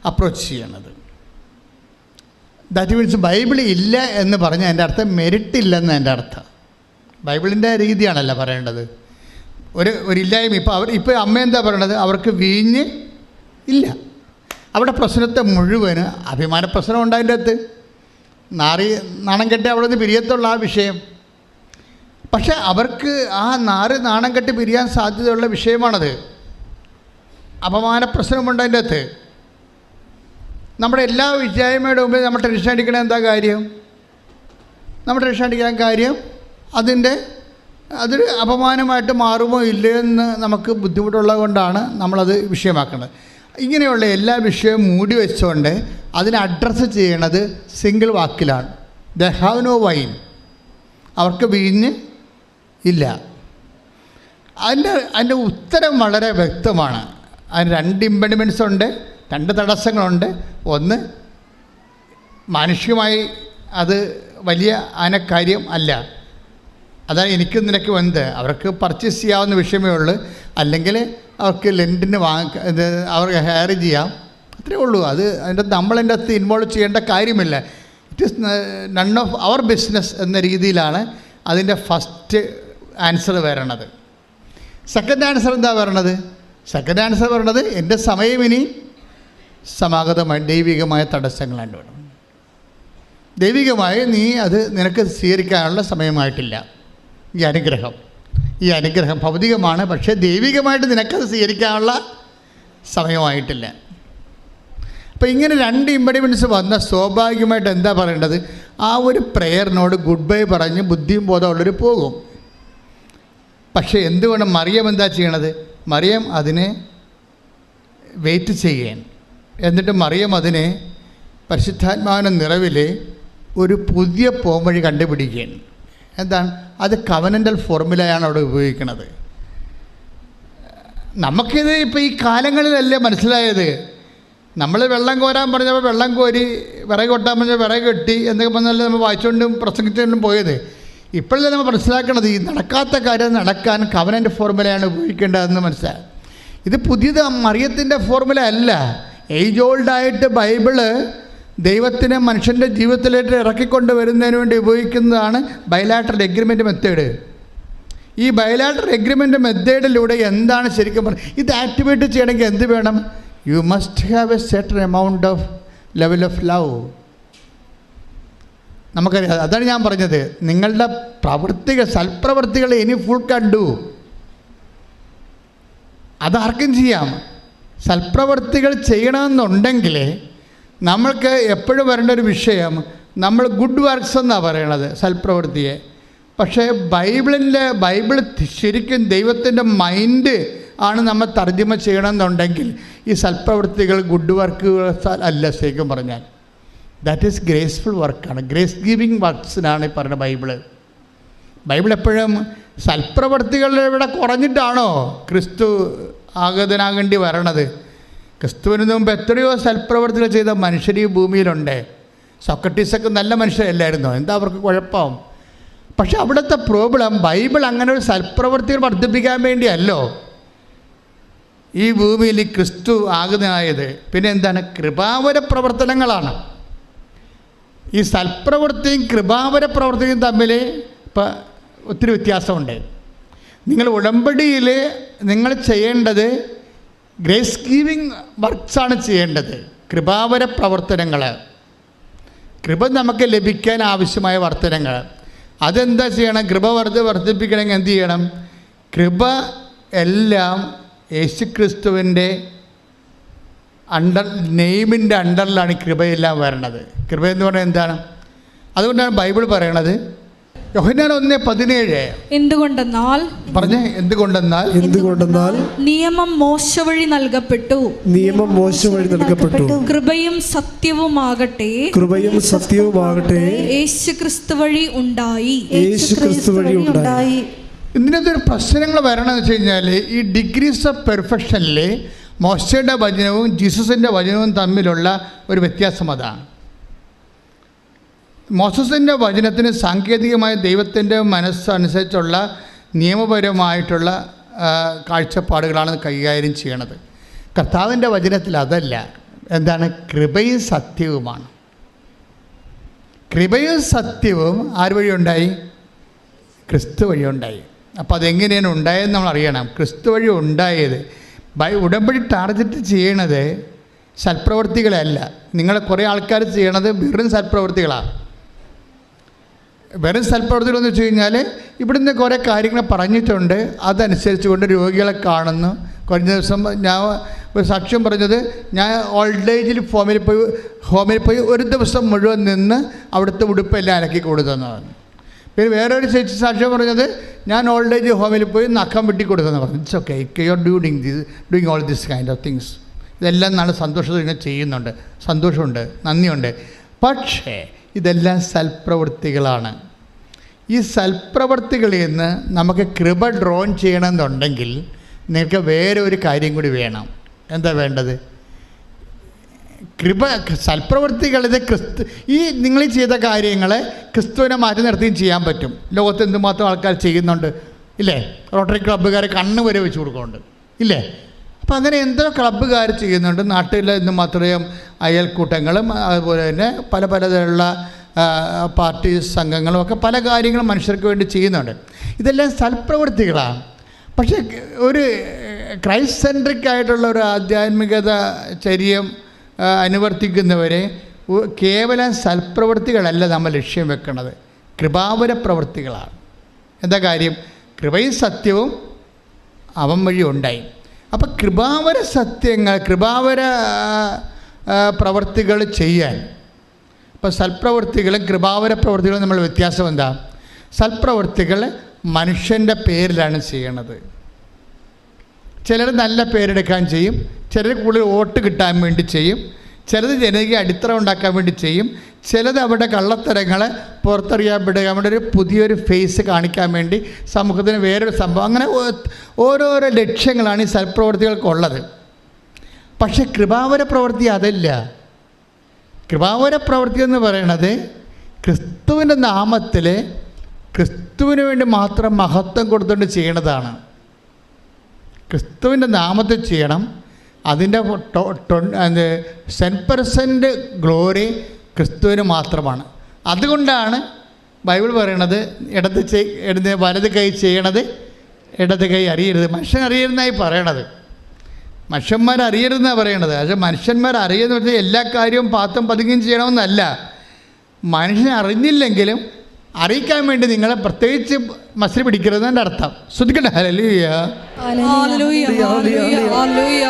Speaker 4: അപ്രോച്ച് ചെയ്യണത്. ദാറ്റ് മീൻസ് ബൈബിൾ ഇല്ല എന്ന് പറഞ്ഞാൽ എൻ്റെ അർത്ഥം മെരിറ്റ് ഇല്ലെന്ന് എൻ്റെ അർത്ഥം. ബൈബിളിൻ്റെ രീതിയാണല്ലോ പറയേണ്ടത്. ഒരു ഇല്ലായ്മ. ഇപ്പോൾ അമ്മ എന്താ പറയണത്? അവർക്ക് വീഞ്ഞ് ഇല്ല. അവിടെ പ്രശ്നത്തെ മുഴുവന് അഭിമാന പ്രശ്നം ഉണ്ടായതിൻ്റെ അകത്ത് നാണം കെട്ടി അവിടെ നിന്ന് പിരിയത്തുള്ള ആ വിഷയം. പക്ഷെ അവർക്ക് ആ നാണം കെട്ടി പിരിയാൻ സാധ്യതയുള്ള വിഷയമാണത്. അപമാന പ്രശ്നമുണ്ടതിൻ്റെ അകത്ത്. നമ്മുടെ എല്ലാ വിജയമയുടെ മുമ്പിൽ നമ്മൾ ടെൻഷൻ അടിക്കണ എന്താ കാര്യം? നമ്മൾ ടെൻഷൻ അടിക്കാൻ കാര്യം അതൊരു അപമാനമായിട്ട് മാറുമോ ഇല്ലയെന്ന് നമുക്ക് ബുദ്ധിമുട്ടുള്ളത് കൊണ്ടാണ് നമ്മളത് വിഷയമാക്കുന്നത്. ഇങ്ങനെയുള്ള എല്ലാ വിഷയവും മൂടി വെച്ചുകൊണ്ട് അതിനെ അഡ്രസ്സ് ചെയ്യണത് സിംഗിൾ വാക്കിലാണ്. ദ ഹാവ് നോ വൈൻ, അവർക്ക് വീഞ്ഞ് ഇല്ല. അതിൻ്റെ ഉത്തരം വളരെ വ്യക്തമാണ്. അതിന് 2 ഇമ്പഡിമെൻറ്റ്സ് ഉണ്ട്, 2 തടസ്സങ്ങളുണ്ട്. ഒന്ന്, മാനുഷികമായി അത് വലിയ കാര്യം അല്ല. അതാണ് എനിക്കും നിനക്കും എന്ത്, അവർക്ക് പർച്ചേസ് ചെയ്യാവുന്ന വിഷയമേ ഉള്ളൂ. അല്ലെങ്കിൽ അവർക്ക് ലെൻറ്റിന് അവർക്ക് ഹെയർ ചെയ്യാം, അത്രേ ഉള്ളൂ. നമ്മളതിൻ്റെ അകത്ത് ഇൻവോൾവ് ചെയ്യേണ്ട കാര്യമില്ല. It is none of our business എന്ന രീതിയിലാണ് അതിൻ്റെ ഫസ്റ്റ് ആൻസർ വരണത്. സെക്കൻഡ് ആൻസർ എന്താ പറയണത്? സെക്കൻഡ് ആൻസർ പറയണത് എൻ്റെ സമയം ഇനി സമാഗതമായി ദൈവികമായ തടസ്സങ്ങളാണ് വേണം. ദൈവികമായി നിനക്ക് സ്വീകരിക്കാനുള്ള സമയമായിട്ടില്ല. ഈ അനുഗ്രഹം ഭൗതികമാണ്, പക്ഷേ ദൈവികമായിട്ട് നിനക്കത് സ്വീകരിക്കാനുള്ള സമയമായിട്ടില്ല. അപ്പോൾ ഇങ്ങനെ 2 ഇമ്പഡിമെൻറ്റ്സ് വന്ന സ്വാഭാവികമായിട്ട് എന്താ പറയേണ്ടത്? ആ ഒരു പ്രെയറിനോട് ഗുഡ് ബൈ പറഞ്ഞ് ബുദ്ധിയും ബോധമുള്ളവർ പോകും. പക്ഷേ എന്തുകൊണ്ട് മറിയം എന്താ ചെയ്യണത്? മറിയം അതിനെ വെയിറ്റ് ചെയ്യുകയാണ്. എന്നിട്ട് മറിയം അതിനെ പരിശുദ്ധാത്മാവിൻ്റെ നിറവിൽ ഒരു പുതിയ പോംവഴി കണ്ടുപിടിക്കുകയാണ്. എന്താണ് അത്? കവനൻ്റൽ ഫോർമുലയാണ് അവിടെ ഉപയോഗിക്കുന്നത്. നമുക്കിത് ഇപ്പോൾ ഈ കാലങ്ങളിലല്ലേ മനസ്സിലായത്. നമ്മൾ വെള്ളം കോരാൻ പറഞ്ഞപ്പോൾ വെള്ളം കോരി, വിറക് കൊട്ടാൻ പറഞ്ഞാൽ വിറക് കെട്ടി, എന്തൊക്കെ പറഞ്ഞാലും നമ്മൾ വായിച്ചുകൊണ്ടും പ്രസംഗിച്ചുകൊണ്ടും പോയത്. ഇപ്പോഴല്ലേ നമ്മൾ മനസ്സിലാക്കണത് ഈ നടക്കാത്ത കാര്യം നടക്കാൻ കവനൻ്റ് ഫോർമുലയാണ് ഉപയോഗിക്കേണ്ടതെന്ന് മനസ്സിലായി. ഇത് പുതിയത് മറിയത്തിൻ്റെ ഫോർമുല അല്ല. ഏജ് ഓൾഡായിട്ട് ബൈബിള് ദൈവത്തിനെ മനുഷ്യൻ്റെ ജീവിതത്തിലേക്ക് ഇറക്കിക്കൊണ്ട് വരുന്നതിന് വേണ്ടി ഉപയോഗിക്കുന്നതാണ് ബൈലാറ്ററൽ എഗ്രിമെൻ്റ് മെത്തേഡ്. ഈ ബൈലാറ്ററൽ എഗ്രിമെൻ്റ് മെത്തേഡിലൂടെ എന്താണ് ശരിക്കും പറയുന്നത്? ഇത് ആക്ടിവേറ്റ് ചെയ്യണമെങ്കിൽ എന്ത് വേണം? You must have A certain amount of level of love. നമുക്കറിയാം. അതാണ് ഞാൻ പറഞ്ഞത്, നിങ്ങളുടെ സൽപ്രവൃത്തികൾ ഇനി ഫുൾ കണ്ടു. അതാർക്കും ചെയ്യാം. സൽപ്രവൃത്തികൾ ചെയ്യണമെന്നുണ്ടെങ്കിൽ നമ്മൾക്ക് എപ്പോഴും വരേണ്ട ഒരു വിഷയം, നമ്മൾ ഗുഡ് വർക്ക്സ് എന്നാണ് പറയണത് സൽപ്രവൃത്തിയെ. പക്ഷേ ബൈബിൾ ശരിക്കും ദൈവത്തിൻ്റെ മൈൻഡ് ആണ് നമ്മൾ തർജ്ജമ ചെയ്യണമെന്നുണ്ടെങ്കിൽ ഈ സൽപ്രവൃത്തികൾ ഗുഡ് വർക്കുകൾ അല്ല. ശരിക്കും പറഞ്ഞാൽ ദാറ്റ് ഈസ് ഗ്രേസ്ഫുൾ വർക്കാണ്, ഗ്രേസ് ഗിവിങ് വർക്ക്സിനാണ് ഈ പറയുന്ന ബൈബിൾ എപ്പോഴും സൽപ്രവൃത്തികളുടെ ഇവിടെ കുറഞ്ഞിട്ടാണോ ക്രിസ്തു ആഗതനാകേണ്ടി വരണത്? ക്രിസ്തുവിന് മുമ്പ് എത്രയോ സൽപ്രവർത്തികൾ ചെയ്ത മനുഷ്യർ ഈ ഭൂമിയിലുണ്ട്. സോക്രട്ടീസൊക്കെ നല്ല മനുഷ്യരല്ലായിരുന്നോ? എന്താ അവർക്ക് കുഴപ്പം? പക്ഷെ അവിടുത്തെ പ്രോബ്ലം ബൈബിൾ അങ്ങനെ ഒരു സൽപ്രവൃത്തികൾ വർദ്ധിപ്പിക്കാൻ വേണ്ടിയല്ലോ. ഈ ഭൂമിയിൽ ക്രിസ്തു ആകുന്നതായത് പിന്നെ എന്താണ്? കൃപാവര പ്രവർത്തനങ്ങളാണ്. ഈ സൽപ്രവൃത്തിയും കൃപാവര പ്രവർത്തിയും തമ്മിൽ ഇപ്പം ഒത്തിരി വ്യത്യാസമുണ്ട്. നിങ്ങൾ ഉടമ്പടിയിൽ നിങ്ങൾ ചെയ്യേണ്ടത് ഗ്രേസ് ഗീവിങ് വർക്ക്സാണ് ചെയ്യേണ്ടത്. കൃപാവര പ്രവർത്തനങ്ങൾ, കൃപ നമുക്ക് ലഭിക്കാൻ ആവശ്യമായ വർത്തനങ്ങൾ, അതെന്താ ചെയ്യണം? കൃപ വർദ്ധിപ്പിക്കണമെങ്കിൽ എന്ത് ചെയ്യണം? കൃപ എല്ലാം യേശുക്രിസ്തുവിൻ്റെ നെയിമിൻ്റെ അണ്ടറിലാണ് കൃപയെല്ലാം വരണത്. കൃപ എന്ന് പറഞ്ഞാൽ എന്താണ്? അതുകൊണ്ടാണ് ബൈബിൾ പറയണത് യോഹന്നാൻ 1:17
Speaker 2: എന്തുകൊണ്ടെന്നാൽ നിയമം മോശ വഴി നൽകപ്പെട്ടു, കൃപയും സത്യവുമാകട്ടെ യേശുക്രിസ്തു വഴി ഉണ്ടായി.
Speaker 4: ഇതിനകത്തൊരു പ്രശ്നങ്ങൾ വരണമെന്ന് വെച്ച് കഴിഞ്ഞാൽ ഈ ഡിഗ്രീസ് ഓഫ് പെർഫെക്ഷനിൽ മോശയുടെ വചനവും ജീസസിൻ്റെ വചനവും തമ്മിലുള്ള ഒരു വ്യത്യാസം അതാണ്. മോസസിൻ്റെ വചനത്തിന് സാങ്കേതികമായ ദൈവത്തിൻ്റെ മനസ്സനുസരിച്ചുള്ള നിയമപരമായിട്ടുള്ള കാഴ്ചപ്പാടുകളാണ് കൈകാര്യം ചെയ്യണത്. കർത്താവിൻ്റെ വചനത്തിൽ അതല്ല. എന്താണ്? കൃപയും സത്യവുമാണ്. കൃപയും സത്യവും ആര് വഴി ഉണ്ടായി? ക്രിസ്തു വഴി ഉണ്ടായി. അപ്പോൾ അതെങ്ങനെയാണ് ഉണ്ടായതെന്ന് നമ്മൾ അറിയണം. ക്രിസ്തു വഴി ഉണ്ടായത്. ഉടമ്പടി ടാർഗറ്റ് ചെയ്യണത് സൽപ്രവൃത്തികളല്ല. നിങ്ങൾ കുറേ ആൾക്കാർ ചെയ്യണത് വെറും സൽപ്രവൃത്തികളാണ്. വെറും സൽപ്രവൃത്തികളെന്ന് വെച്ച് കഴിഞ്ഞാൽ ഇവിടുന്ന് കുറേ കാര്യങ്ങൾ പറഞ്ഞിട്ടുണ്ട്, അതനുസരിച്ച് കൊണ്ട് രോഗികളെ കാണുന്നു. കഴിഞ്ഞ ദിവസം ഞാൻ ഒരു സാക്ഷ്യം പറഞ്ഞത്, ഞാൻ ഓൾഡ് ഏജിൽ ഹോമിൽ പോയി ഒരു ദിവസം മുഴുവൻ നിന്ന് അവിടുത്തെ ഉടുപ്പെല്ലാം അലക്കി കൊടുത്തെന്നാണ്. പിന്നെ വേറൊരു ചേച്ചി സാക്ഷ്യം പറഞ്ഞത്, ഞാൻ ഓൾഡ് ഏജ് ഹോമിൽ പോയി നഖം വെട്ടി കൊടുത്തെന്ന് പറഞ്ഞു. It's okay, you are doing all this kind of things. ഇതെല്ലാം നല്ല സന്തോഷത്തോടെ ഇങ്ങനെ ചെയ്യുന്നുണ്ട്, സന്തോഷമുണ്ട്, നന്ദിയുണ്ട്. പക്ഷേ ഇതെല്ലാം സൽപ്രവൃത്തികളാണ്. ഈ സൽപ്രവൃത്തികളിൽ നിന്ന് നമുക്ക് കൃപ ഡ്രോൺ ചെയ്യണമെന്നുണ്ടെങ്കിൽ നിങ്ങൾക്ക് വേറെ ഒരു കാര്യം കൂടി വേണം. എന്താ വേണ്ടത്? കൃപ. സൽപ്രവൃത്തികളിത് ഈ നിങ്ങൾ ചെയ്ത കാര്യങ്ങളെ ക്രിസ്തുവിനെ മാറ്റി നിർത്തിയും ചെയ്യാൻ പറ്റും. ലോകത്ത് എന്തുമാത്രം ആൾക്കാർ ചെയ്യുന്നുണ്ട് ഇല്ലേ? റോട്ടറി ക്ലബ്ബുകാർ കണ്ണ് വരെ വെച്ച് കൊടുക്കുന്നുണ്ട് ഇല്ലേ? അപ്പോൾ അങ്ങനെ എന്തോ ക്ലബ്ബുകാർ ചെയ്യുന്നുണ്ട്. നാട്ടിൽ എന്തുമാത്രം അയൽക്കൂട്ടങ്ങളും അതുപോലെ തന്നെ പല പലതരമുള്ള പാർട്ടി സംഘങ്ങളും ഒക്കെ പല കാര്യങ്ങളും മനുഷ്യർക്ക് വേണ്ടി ചെയ്യുന്നുണ്ട്. ഇതെല്ലാം സൽപ്രവൃത്തികളാണ്. പക്ഷേ ഒരു ക്രൈസ്റ്റ് സെൻട്രിക് ആയിട്ടുള്ള ഒരു ആധ്യാത്മികത ചര്യം അനുവർത്തിക്കുന്നവരെ കേവലം സൽപ്രവൃത്തികളല്ല നമ്മൾ ലക്ഷ്യം വെക്കുന്നത്, കൃപാവര പ്രവൃത്തികളാണ്. എന്താ കാര്യം? കൃപയും സത്യവും അവൻ വഴി ഉണ്ടായി. അപ്പം കൃപാവര സത്യങ്ങൾ, കൃപാവര പ്രവൃത്തികൾ ചെയ്യാൻ, ഇപ്പം സൽപ്രവൃത്തികളും കൃപാവര പ്രവൃത്തികളും നമ്മൾ വ്യത്യാസം എന്താ? സൽപ്രവൃത്തികൾ മനുഷ്യൻ്റെ പേരിലാണ് ചെയ്യണത്. ചിലർ നല്ല പേരെടുക്കാൻ ചെയ്യും, ചിലർ കൂടുതൽ വോട്ട് കിട്ടാൻ വേണ്ടി ചെയ്യും, ചിലത് ജനകീയ അടിത്തറ ഉണ്ടാക്കാൻ വേണ്ടി ചെയ്യും, ചിലത് അവിടെ കള്ളത്തരങ്ങളെ പുറത്തറിയാൻ അവിടെ ഒരു പുതിയൊരു ഫേസ് കാണിക്കാൻ വേണ്ടി സമൂഹത്തിന് വേറൊരു സംഭവം, അങ്ങനെ ഓരോരോ ലക്ഷ്യങ്ങളാണ് ഈ സൽപ്രവൃത്തികൾക്കുള്ളത്. പക്ഷേ കൃപാവര പ്രവൃത്തി അതല്ല. കൃപാവര പ്രവൃത്തി എന്ന് പറയണത് ക്രിസ്തുവിൻ്റെ നാമത്തിൽ ക്രിസ്തുവിന് വേണ്ടി മാത്രം മഹത്വം കൊടുത്തുകൊണ്ട് ചെയ്യണതാണ്. ക്രിസ്തുവിൻ്റെ നാമത്തിൽ ചെയ്യണം. അതിൻ്റെ 10% ഗ്ലോറി ക്രിസ്തുവിന് മാത്രമാണ്. അതുകൊണ്ടാണ് ബൈബിൾ പറയണത് വലത് കൈ ചെയ്യണത് ഇടത് കൈ അറിയരുത്. മനുഷ്യൻ അറിയരുതെന്നായി പറയണത്. മനുഷ്യന്മാരറിയരുതെന്നാണ് പറയണത്. പക്ഷേ മനുഷ്യന്മാർ അറിയുന്ന വെച്ചാൽ എല്ലാ കാര്യവും പാത്തും പതുങ്ങിയും ചെയ്യണമെന്നല്ല. മനുഷ്യൻ അറിഞ്ഞില്ലെങ്കിലും അറിയിക്കാൻ വേണ്ടി നിങ്ങളെ പ്രത്യേകിച്ച് മസിൽ പിടിക്കരുതെന്ന് അർത്ഥം. ശ്രദ്ധിക്കട്ടെ. ഹല്ലേലൂയ,
Speaker 2: ഹല്ലേലൂയ, ഹല്ലേലൂയ.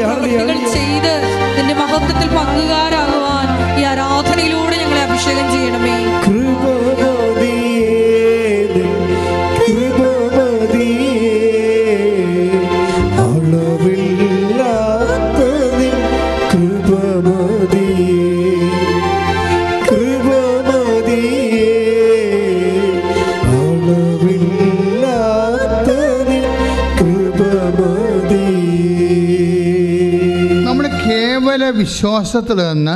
Speaker 2: പ്രവൃത്തികൾ ചെയ്ത് നിന്റെ മഹത്വത്തിൽ പങ്കുകാരാകുവാൻ ഈ ആരാധനയിലൂടെ ഞങ്ങളെ അഭിഷേകം ചെയ്യണമേ.
Speaker 4: വിശ്വാസത്തിൽ നിന്ന്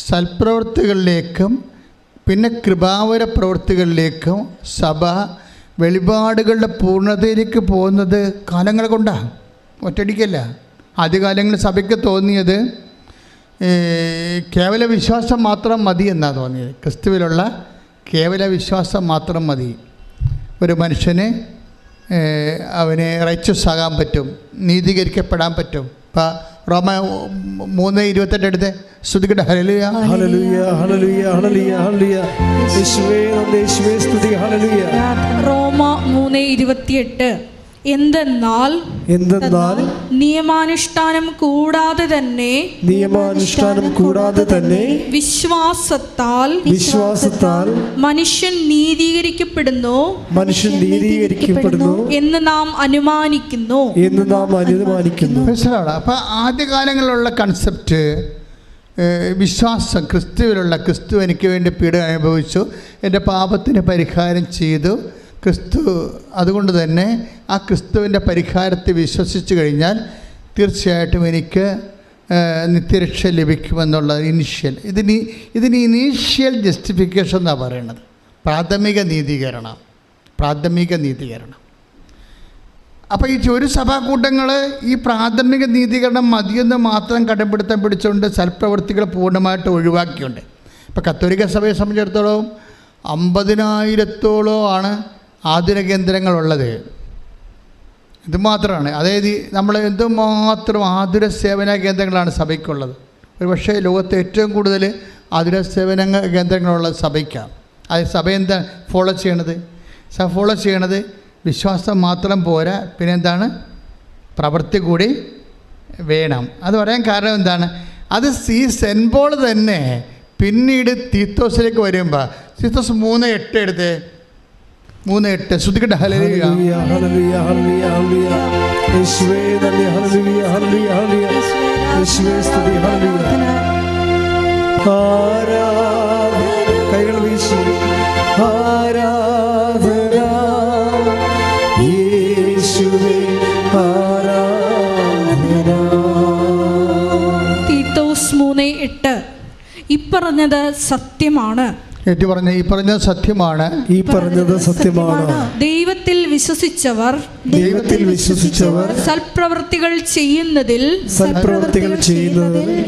Speaker 4: സൽപ്രവൃത്തികളിലേക്കും പിന്നെ കൃപാവര പ്രവൃത്തികളിലേക്കും സഭ വെളിപാടുകളുടെ പൂർണ്ണതയിലേക്ക് പോകുന്നത് കാലങ്ങൾ കൊണ്ടാണ്. ഒറ്റയടിക്കല്ല. ആദ്യകാലങ്ങളിൽ സഭയ്ക്ക് തോന്നിയത് കേവല വിശ്വാസം മാത്രം മതി എന്നാണ് തോന്നിയത്. ക്രിസ്തുവിലുള്ള കേവല വിശ്വാസം മാത്രം മതി. ഒരു മനുഷ്യന് അവന് റൈച്ചസ് ആകാൻ പറ്റും, നീതീകരിക്കപ്പെടാൻ പറ്റും. ഇപ്പം റോമ 3:28 എടുത്ത് സ്തുതിക്കട്ടെ. ഹല്ലേലൂയ
Speaker 1: ഹല്ലേലൂയ ഹല്ലേലൂയ ഹല്ലേലൂയ ഹല്ലേലൂയ. യേശുവേ നന്ദി, യേശുവേ സ്തുതി. ഹല്ലേലൂയ.
Speaker 2: റോമ 3:28 എന്തെന്നാൽ നിയമാനുഷ്ഠാനം കൂടാതെ തന്നെ വിശ്വാസത്താൽ മനുഷ്യൻ നീതീകരിക്കപ്പെടുന്നു എന്ന് നാം അനുമാനിക്കുന്നു.
Speaker 4: അപ്പൊ ആദ്യകാലങ്ങളിലുള്ള കൺസെപ്റ്റ് വിശ്വാസം, ക്രിസ്തു എനിക്ക് വേണ്ടി പീഡ അനുഭവിച്ചു, എൻ്റെ പാപത്തിന് പരിഹാരം ചെയ്തു ക്രിസ്തു. അതുകൊണ്ട് തന്നെ ആ ക്രിസ്തുവിൻ്റെ പരിഹാരത്തെ വിശ്വസിച്ച് കഴിഞ്ഞാൽ തീർച്ചയായിട്ടും എനിക്ക് നിത്യരക്ഷ ലഭിക്കുമെന്നുള്ള ഇനീഷ്യൽ ഇതിന് ഇനീഷ്യൽ ജസ്റ്റിഫിക്കേഷൻ എന്നാണ് പറയുന്നത്. പ്രാഥമിക നീതീകരണം. അപ്പോൾ ഈ ഒരു സഭാകൂട്ടങ്ങൾ ഈ പ്രാഥമിക നീതീകരണം മതിയെന്ന് മാത്രം കടപിടുത്തം പിടിച്ചുകൊണ്ട് സൽപ്രവൃത്തികൾ പൂർണ്ണമായിട്ട് ഒഴിവാക്കിയുണ്ട്. ഇപ്പോൾ കത്തോലിക്ക സഭയെ സംബന്ധിച്ചിടത്തോളം 50,000-ഓളം ആണ് ആതുര കേന്ദ്രങ്ങളുള്ളത്. ഇത് മാത്രമാണ്. അതായത് നമ്മൾ എന്തുമാത്രം ആതുര സേവന കേന്ദ്രങ്ങളാണ് സഭയ്ക്കുള്ളത്. ഒരു പക്ഷേ ലോകത്തെ ഏറ്റവും കൂടുതൽ ആതുര സേവന കേന്ദ്രങ്ങളുള്ളത് സഭയ്ക്കാണ്. അത് സഭ എന്താ ഫോളോ ചെയ്യണത്? വിശ്വാസം മാത്രം പോരാ, പിന്നെന്താണ്? പ്രവൃത്തി കൂടി വേണം. അത് പറയാൻ കാരണം എന്താണ്? അത് സെൻറ്റ് പോൾ തന്നെ പിന്നീട് തീത്തോസിലേക്ക് വരുമ്പോൾ തീത്തോസ് 3:8 എടുത്തേ. 3:8 ശ്രുതിക്കട്ടെ. ഹല്ലേലൂയ
Speaker 1: ഹല്ലേലൂയ ഹല്ലേലൂയ ഹല്ലേലൂയ. യേശുവേ നന്ദി. ഹല്ലേലൂയ ഹല്ലേലൂയ ഹല്ലേലൂയ. യേശുവേ സ്തുതി. ഹല്ലേലൂയ. ആരാധന. കൈകൾ വീശി ആരാധന യേശുവേ ആരാധന.
Speaker 2: തീത്തോസ് 3:8 ഇപ്പറഞ്ഞത് സത്യമാണ്.
Speaker 4: ഏറ്റു പറഞ്ഞ ഈ പറഞ്ഞത് സത്യമാണ്.
Speaker 2: ദൈവത്തിൽ വിശ്വസിച്ചവർ സൽപ്രവൃത്തികൾ ചെയ്യുന്നതിൽ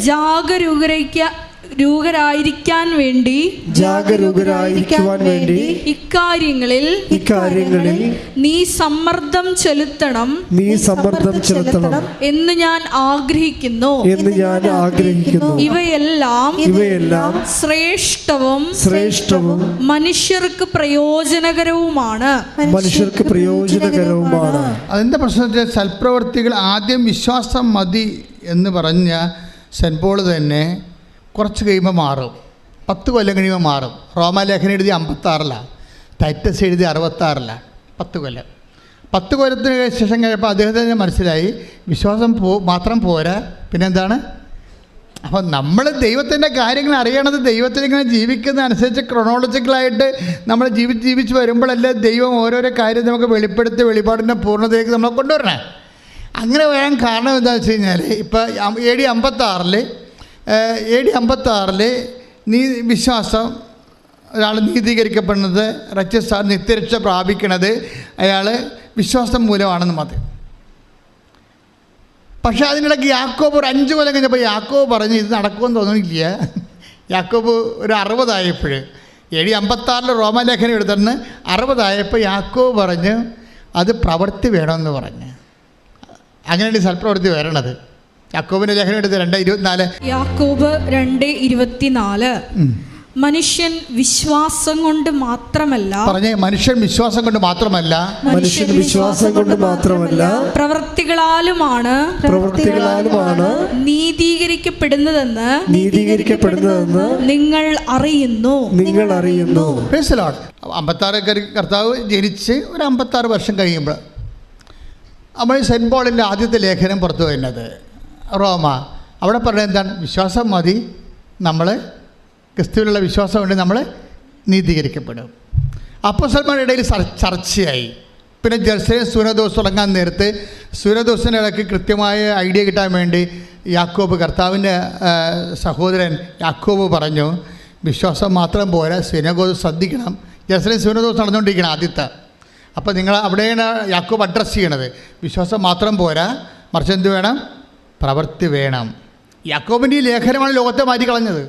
Speaker 2: ജാഗരൂകരായിരിക്കാൻ വേണ്ടി ഇക്കാര്യങ്ങളിൽ നീ സമ്മർദ്ദം ചെലുത്തണം എന്ന് ഞാൻ ആഗ്രഹിക്കുന്നു. ഇവയെല്ലാം ശ്രേഷ്ഠവും മനുഷ്യർക്ക് പ്രയോജനകരവുമാണ്.
Speaker 4: അതിൻ്റെ പ്രശ്നത്തിൽ സൽപ്രവൃത്തികൾ ആദ്യം വിശ്വാസം മതി എന്ന് പറഞ്ഞ സെൻറ്റ് പോൾ തന്നെ കുറച്ച് കഴിയുമ്പോൾ മാറും. 10 കൊല്ലം കഴിയുമ്പോൾ മാറും. റോമാലേഖനം എഴുതി 56-ലാണ്, ടൈറ്റസ് എഴുതി 66-ലാണ്. 10 കൊല്ലം. 10 കൊല്ലത്തിന് ശേഷം കഴിയുമ്പോൾ അദ്ദേഹത്തിന് മനസ്സിലായി വിശ്വാസം മാത്രം പോരാ, പിന്നെന്താണ്? അപ്പം നമ്മൾ ദൈവത്തിൻ്റെ കാര്യങ്ങൾ അറിയണത് ദൈവത്തിലിങ്ങനെ ജീവിക്കുന്ന അനുസരിച്ച് ക്രൊണോളജിക്കലായിട്ട് നമ്മൾ ജീവിച്ച് വരുമ്പോഴല്ലേ ദൈവം ഓരോരോ കാര്യം നമുക്ക് വെളിപ്പെടുത്തി വെളിപാടിൻ്റെ പൂർണ്ണതയിലേക്ക് നമ്മളെ കൊണ്ടുവരണേ. അങ്ങനെ വരാൻ കാരണം എന്താണെന്ന് വെച്ച് കഴിഞ്ഞാൽ ഇപ്പോൾ AD 56 വിശ്വാസം ഒരാൾ നീതീകരിക്കപ്പെടുന്നത്, നിത്യരക്ഷ പ്രാപിക്കണത് അയാൾ വിശ്വാസം മൂലമാണെന്ന് മതി. പക്ഷേ അതിനിടയ്ക്ക് യാക്കോബ് ഒരു 5 കൊല്ലം കഴിഞ്ഞപ്പോൾ യാക്കോബ് പറഞ്ഞ് ഇത് നടക്കുമെന്ന് തോന്നുന്നില്ല. യാക്കോബ് ഒരു 60 ആയപ്പോൾ AD 56 റോമാലേഖനം എടുത്തിരുന്ന് 60 ആയപ്പോൾ യാക്കോബ് പറഞ്ഞ് അത് പ്രവൃത്തി വേണമെന്ന് പറഞ്ഞ്. അങ്ങനെയാണ് സൽപ്രവൃത്തി വരണത്. യാക്കോബിന്റെ ലേഖനം എടുത്ത് 2:24.
Speaker 2: യാക്കോബ് 2:24 മനുഷ്യൻ വിശ്വാസം കൊണ്ട് മാത്രമല്ല പ്രവൃത്തികളാലുമാണ് നീതീകരിക്കപ്പെടുന്നതെന്ന് നിങ്ങൾ അറിയുന്നു.
Speaker 4: 56 കർത്താവ് ജനിച്ച് ഒരു 56 വർഷം കഴിയുമ്പോൾ നമ്മൾ സെൻറ്റ് പോളിൻ്റെ ആദ്യത്തെ ലേഖനം പുറത്തു വരുന്നത് റോമ. അവിടെ പറയുന്നത് എന്താണ്? വിശ്വാസം മതി, നമ്മൾ ക്രിസ്തുവിലുള്ള വിശ്വാസം കൊണ്ട് നമ്മൾ നീതീകരിക്കപ്പെടും. അപ്പോസ്തലന്മാരുടെ ഇടയിൽ ചർച്ചയായി. പിന്നെ ജെറുസലേം സൂനദോസ് തുടങ്ങാൻ നേരത്ത് സൂനദോസിൻ്റെ ഇടയ്ക്ക് കൃത്യമായ ഐഡിയ കിട്ടാൻ വേണ്ടി യാക്കോബ്, കർത്താവിൻ്റെ സഹോദരൻ യാക്കോബ് പറഞ്ഞു വിശ്വാസം മാത്രം പോരാ, സിനഗോഗ് ശ്രദ്ധിക്കണം. ജെറുസലേം സൂനദോസ് നടന്നുകൊണ്ടിരിക്കണം ആദ്യത്തെ. അപ്പോൾ നിങ്ങൾ അവിടെയാണ് യാക്കോബ് അഡ്രസ്സ് ചെയ്യണത്. വിശ്വാസം മാത്രം പോരാ, മറിച്ച് എന്ത് വേണം? പ്രവൃത്തി വേണം. യാക്കോബിൻ്റെ ഈ ലേഖനമാണ് ലോകത്തെ മാറ്റിക്കളഞ്ഞത്.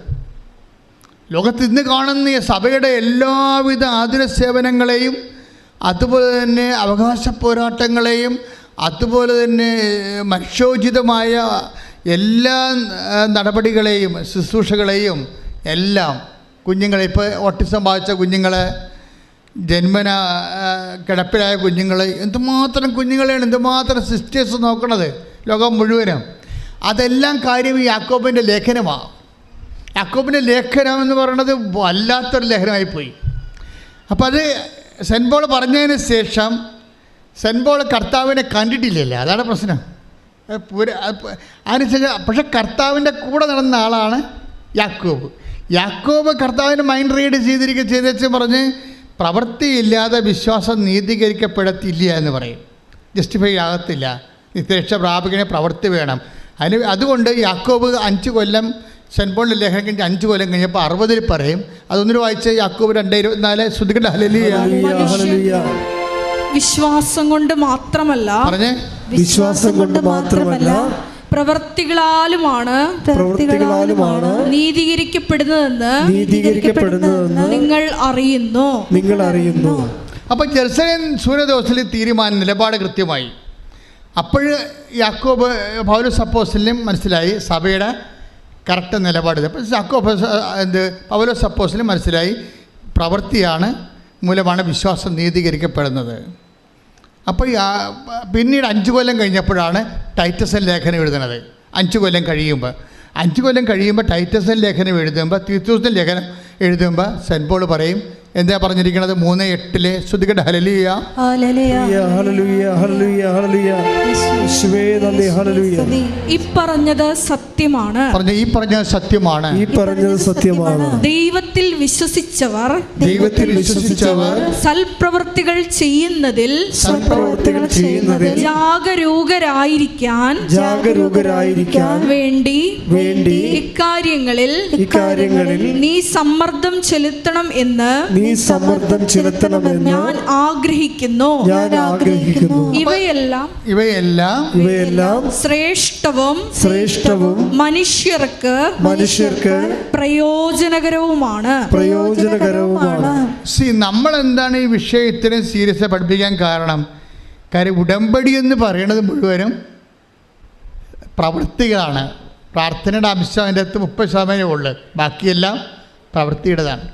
Speaker 4: ലോകത്ത് ഇന്ന് കാണുന്ന ഈ സഭയുടെ എല്ലാവിധ ആതുര സേവനങ്ങളെയും അതുപോലെ തന്നെ അവകാശ പോരാട്ടങ്ങളെയും അതുപോലെ തന്നെ മനുഷ്യോചിതമായ എല്ലാ നടപടികളെയും ശുശ്രൂഷകളെയും എല്ലാം കുഞ്ഞുങ്ങളെ, ഇപ്പോൾ ഓട്ടിസം ബാധിച്ച കുഞ്ഞുങ്ങളെ, ജന്മന കിടപ്പിലായ കുഞ്ഞുങ്ങൾ, എന്തുമാത്രം കുഞ്ഞുങ്ങളെയാണ്, എന്തുമാത്രം സിസ്റ്റേഴ്സ് നോക്കണത് ലോകം മുഴുവനും. അതെല്ലാം കാര്യം ഈ യാക്കോബിൻ്റെ ലേഖനമാണ്. യാക്കോബിൻ്റെ ലേഖനം എന്ന് പറയുന്നത് വല്ലാത്തൊരു ലേഖനമായിപ്പോയി. അപ്പോൾ അത് സെൻറ്റ് പോൾ പറഞ്ഞതിന് ശേഷം സെൻറ്റ് പോൾ കർത്താവിനെ കണ്ടിട്ടില്ലല്ലോ, അതാണ് പ്രശ്നം. അതിനുശേഷം പക്ഷെ കർത്താവിൻ്റെ കൂടെ നടന്ന ആളാണ് യാക്കോബ്. യാക്കോബ് കർത്താവിൻ്റെ മൈൻഡ് റീഡ് ചെയ്തേച്ച് പറഞ്ഞ് പ്രവൃത്തിയില്ലാതെ വിശ്വാസം നീതീകരിക്കപ്പെടത്തില്ല എന്ന് പറയും. ജസ്റ്റിഫൈ ആകത്തില്ല. നിത്യരക്ഷ പ്രാപിക്കണേ പ്രവൃത്തി വേണം. അതുകൊണ്ട് യാക്കോബ് 5 കൊല്ലം സെൻറ്റ് പോളിൻ്റെ ലേഖനം കഴിഞ്ഞ് 5 കൊല്ലം കഴിഞ്ഞപ്പോൾ 60 പറയും. അതൊന്നൊരു വായിച്ച് യാക്കോബ് 2:24 ശ്രുതികട ഹല്ലേലൂയ.
Speaker 2: വിശ്വാസം കൊണ്ട് മാത്രമല്ല,
Speaker 1: വിശ്വാസം കൊണ്ട് മാത്രമല്ല
Speaker 2: പ്രവൃത്തികളാലുമാണ് നീതീകരിക്കപ്പെടുന്നതെന്ന് നിങ്ങൾ അറിയുന്നു.
Speaker 4: അപ്പോൾ ജെറുസലേം സൂര്യദോസിൽ തീരുമാനം നിലപാട് കൃത്യമായി. അപ്പോൾ യാക്കോബ് പൗലോസ് അപ്പോസ്തലനും മനസ്സിലായി സഭയുടെ കറക്റ്റ് നിലപാട്. അപ്പോൾ പൗലോസ് അപ്പോസ്തലനും മനസ്സിലായി പ്രവൃത്തിയാണ് മൂലമാണ് വിശ്വാസം നീതീകരിക്കപ്പെടുന്നത്. അപ്പോൾ പിന്നീട് 5 കൊല്ലം കഴിഞ്ഞപ്പോഴാണ് ടൈറ്റസൻ ലേഖനം എഴുതുന്നത്. 5 കൊല്ലം കഴിയുമ്പോൾ ടൈറ്റസൻ ലേഖനം എഴുതുമ്പോൾ, തീത്തോസിൻ്റെ ലേഖനം എഴുതുമ്പോൾ സെൻറ്റ് പോൾ പറയും, എന്താ പറഞ്ഞിരിക്കുന്നത്? 3:8 ശ്രുതികട ഹല്ലേലൂയ.
Speaker 2: ഈ പറഞ്ഞത് സത്യമാണ്. ദൈവത്തിൽ വിശ്വസിച്ചവർ സൽപ്രവൃത്തികൾ ചെയ്യുന്നതിൽ ജാഗരൂകരായിരിക്കാൻ വേണ്ടി ഇക്കാര്യങ്ങളിൽ നീ സമ്മർദ്ദം ചെലുത്തണം എന്ന് ഞാൻ ആഗ്രഹിക്കുന്നു. ഇവയെല്ലാം ശ്രേഷ്ഠവും മനുഷ്യർക്ക് പ്രയോജനകരവുമാണ്.
Speaker 4: നമ്മൾ എന്താണ് ഈ വിഷയം ഇത്രയും സീരിയസ് പഠിപ്പിക്കാൻ കാരണം ഉടമ്പടി എന്ന് പറയുന്നത് മുഴുവനും പ്രവൃത്തികളാണ്. പ്രാർത്ഥനയുടെ അംശം അതിൻ്റെ അകത്ത് 30% ഉള്ളു, ബാക്കിയെല്ലാം പ്രവൃത്തിയുടേതാണ്.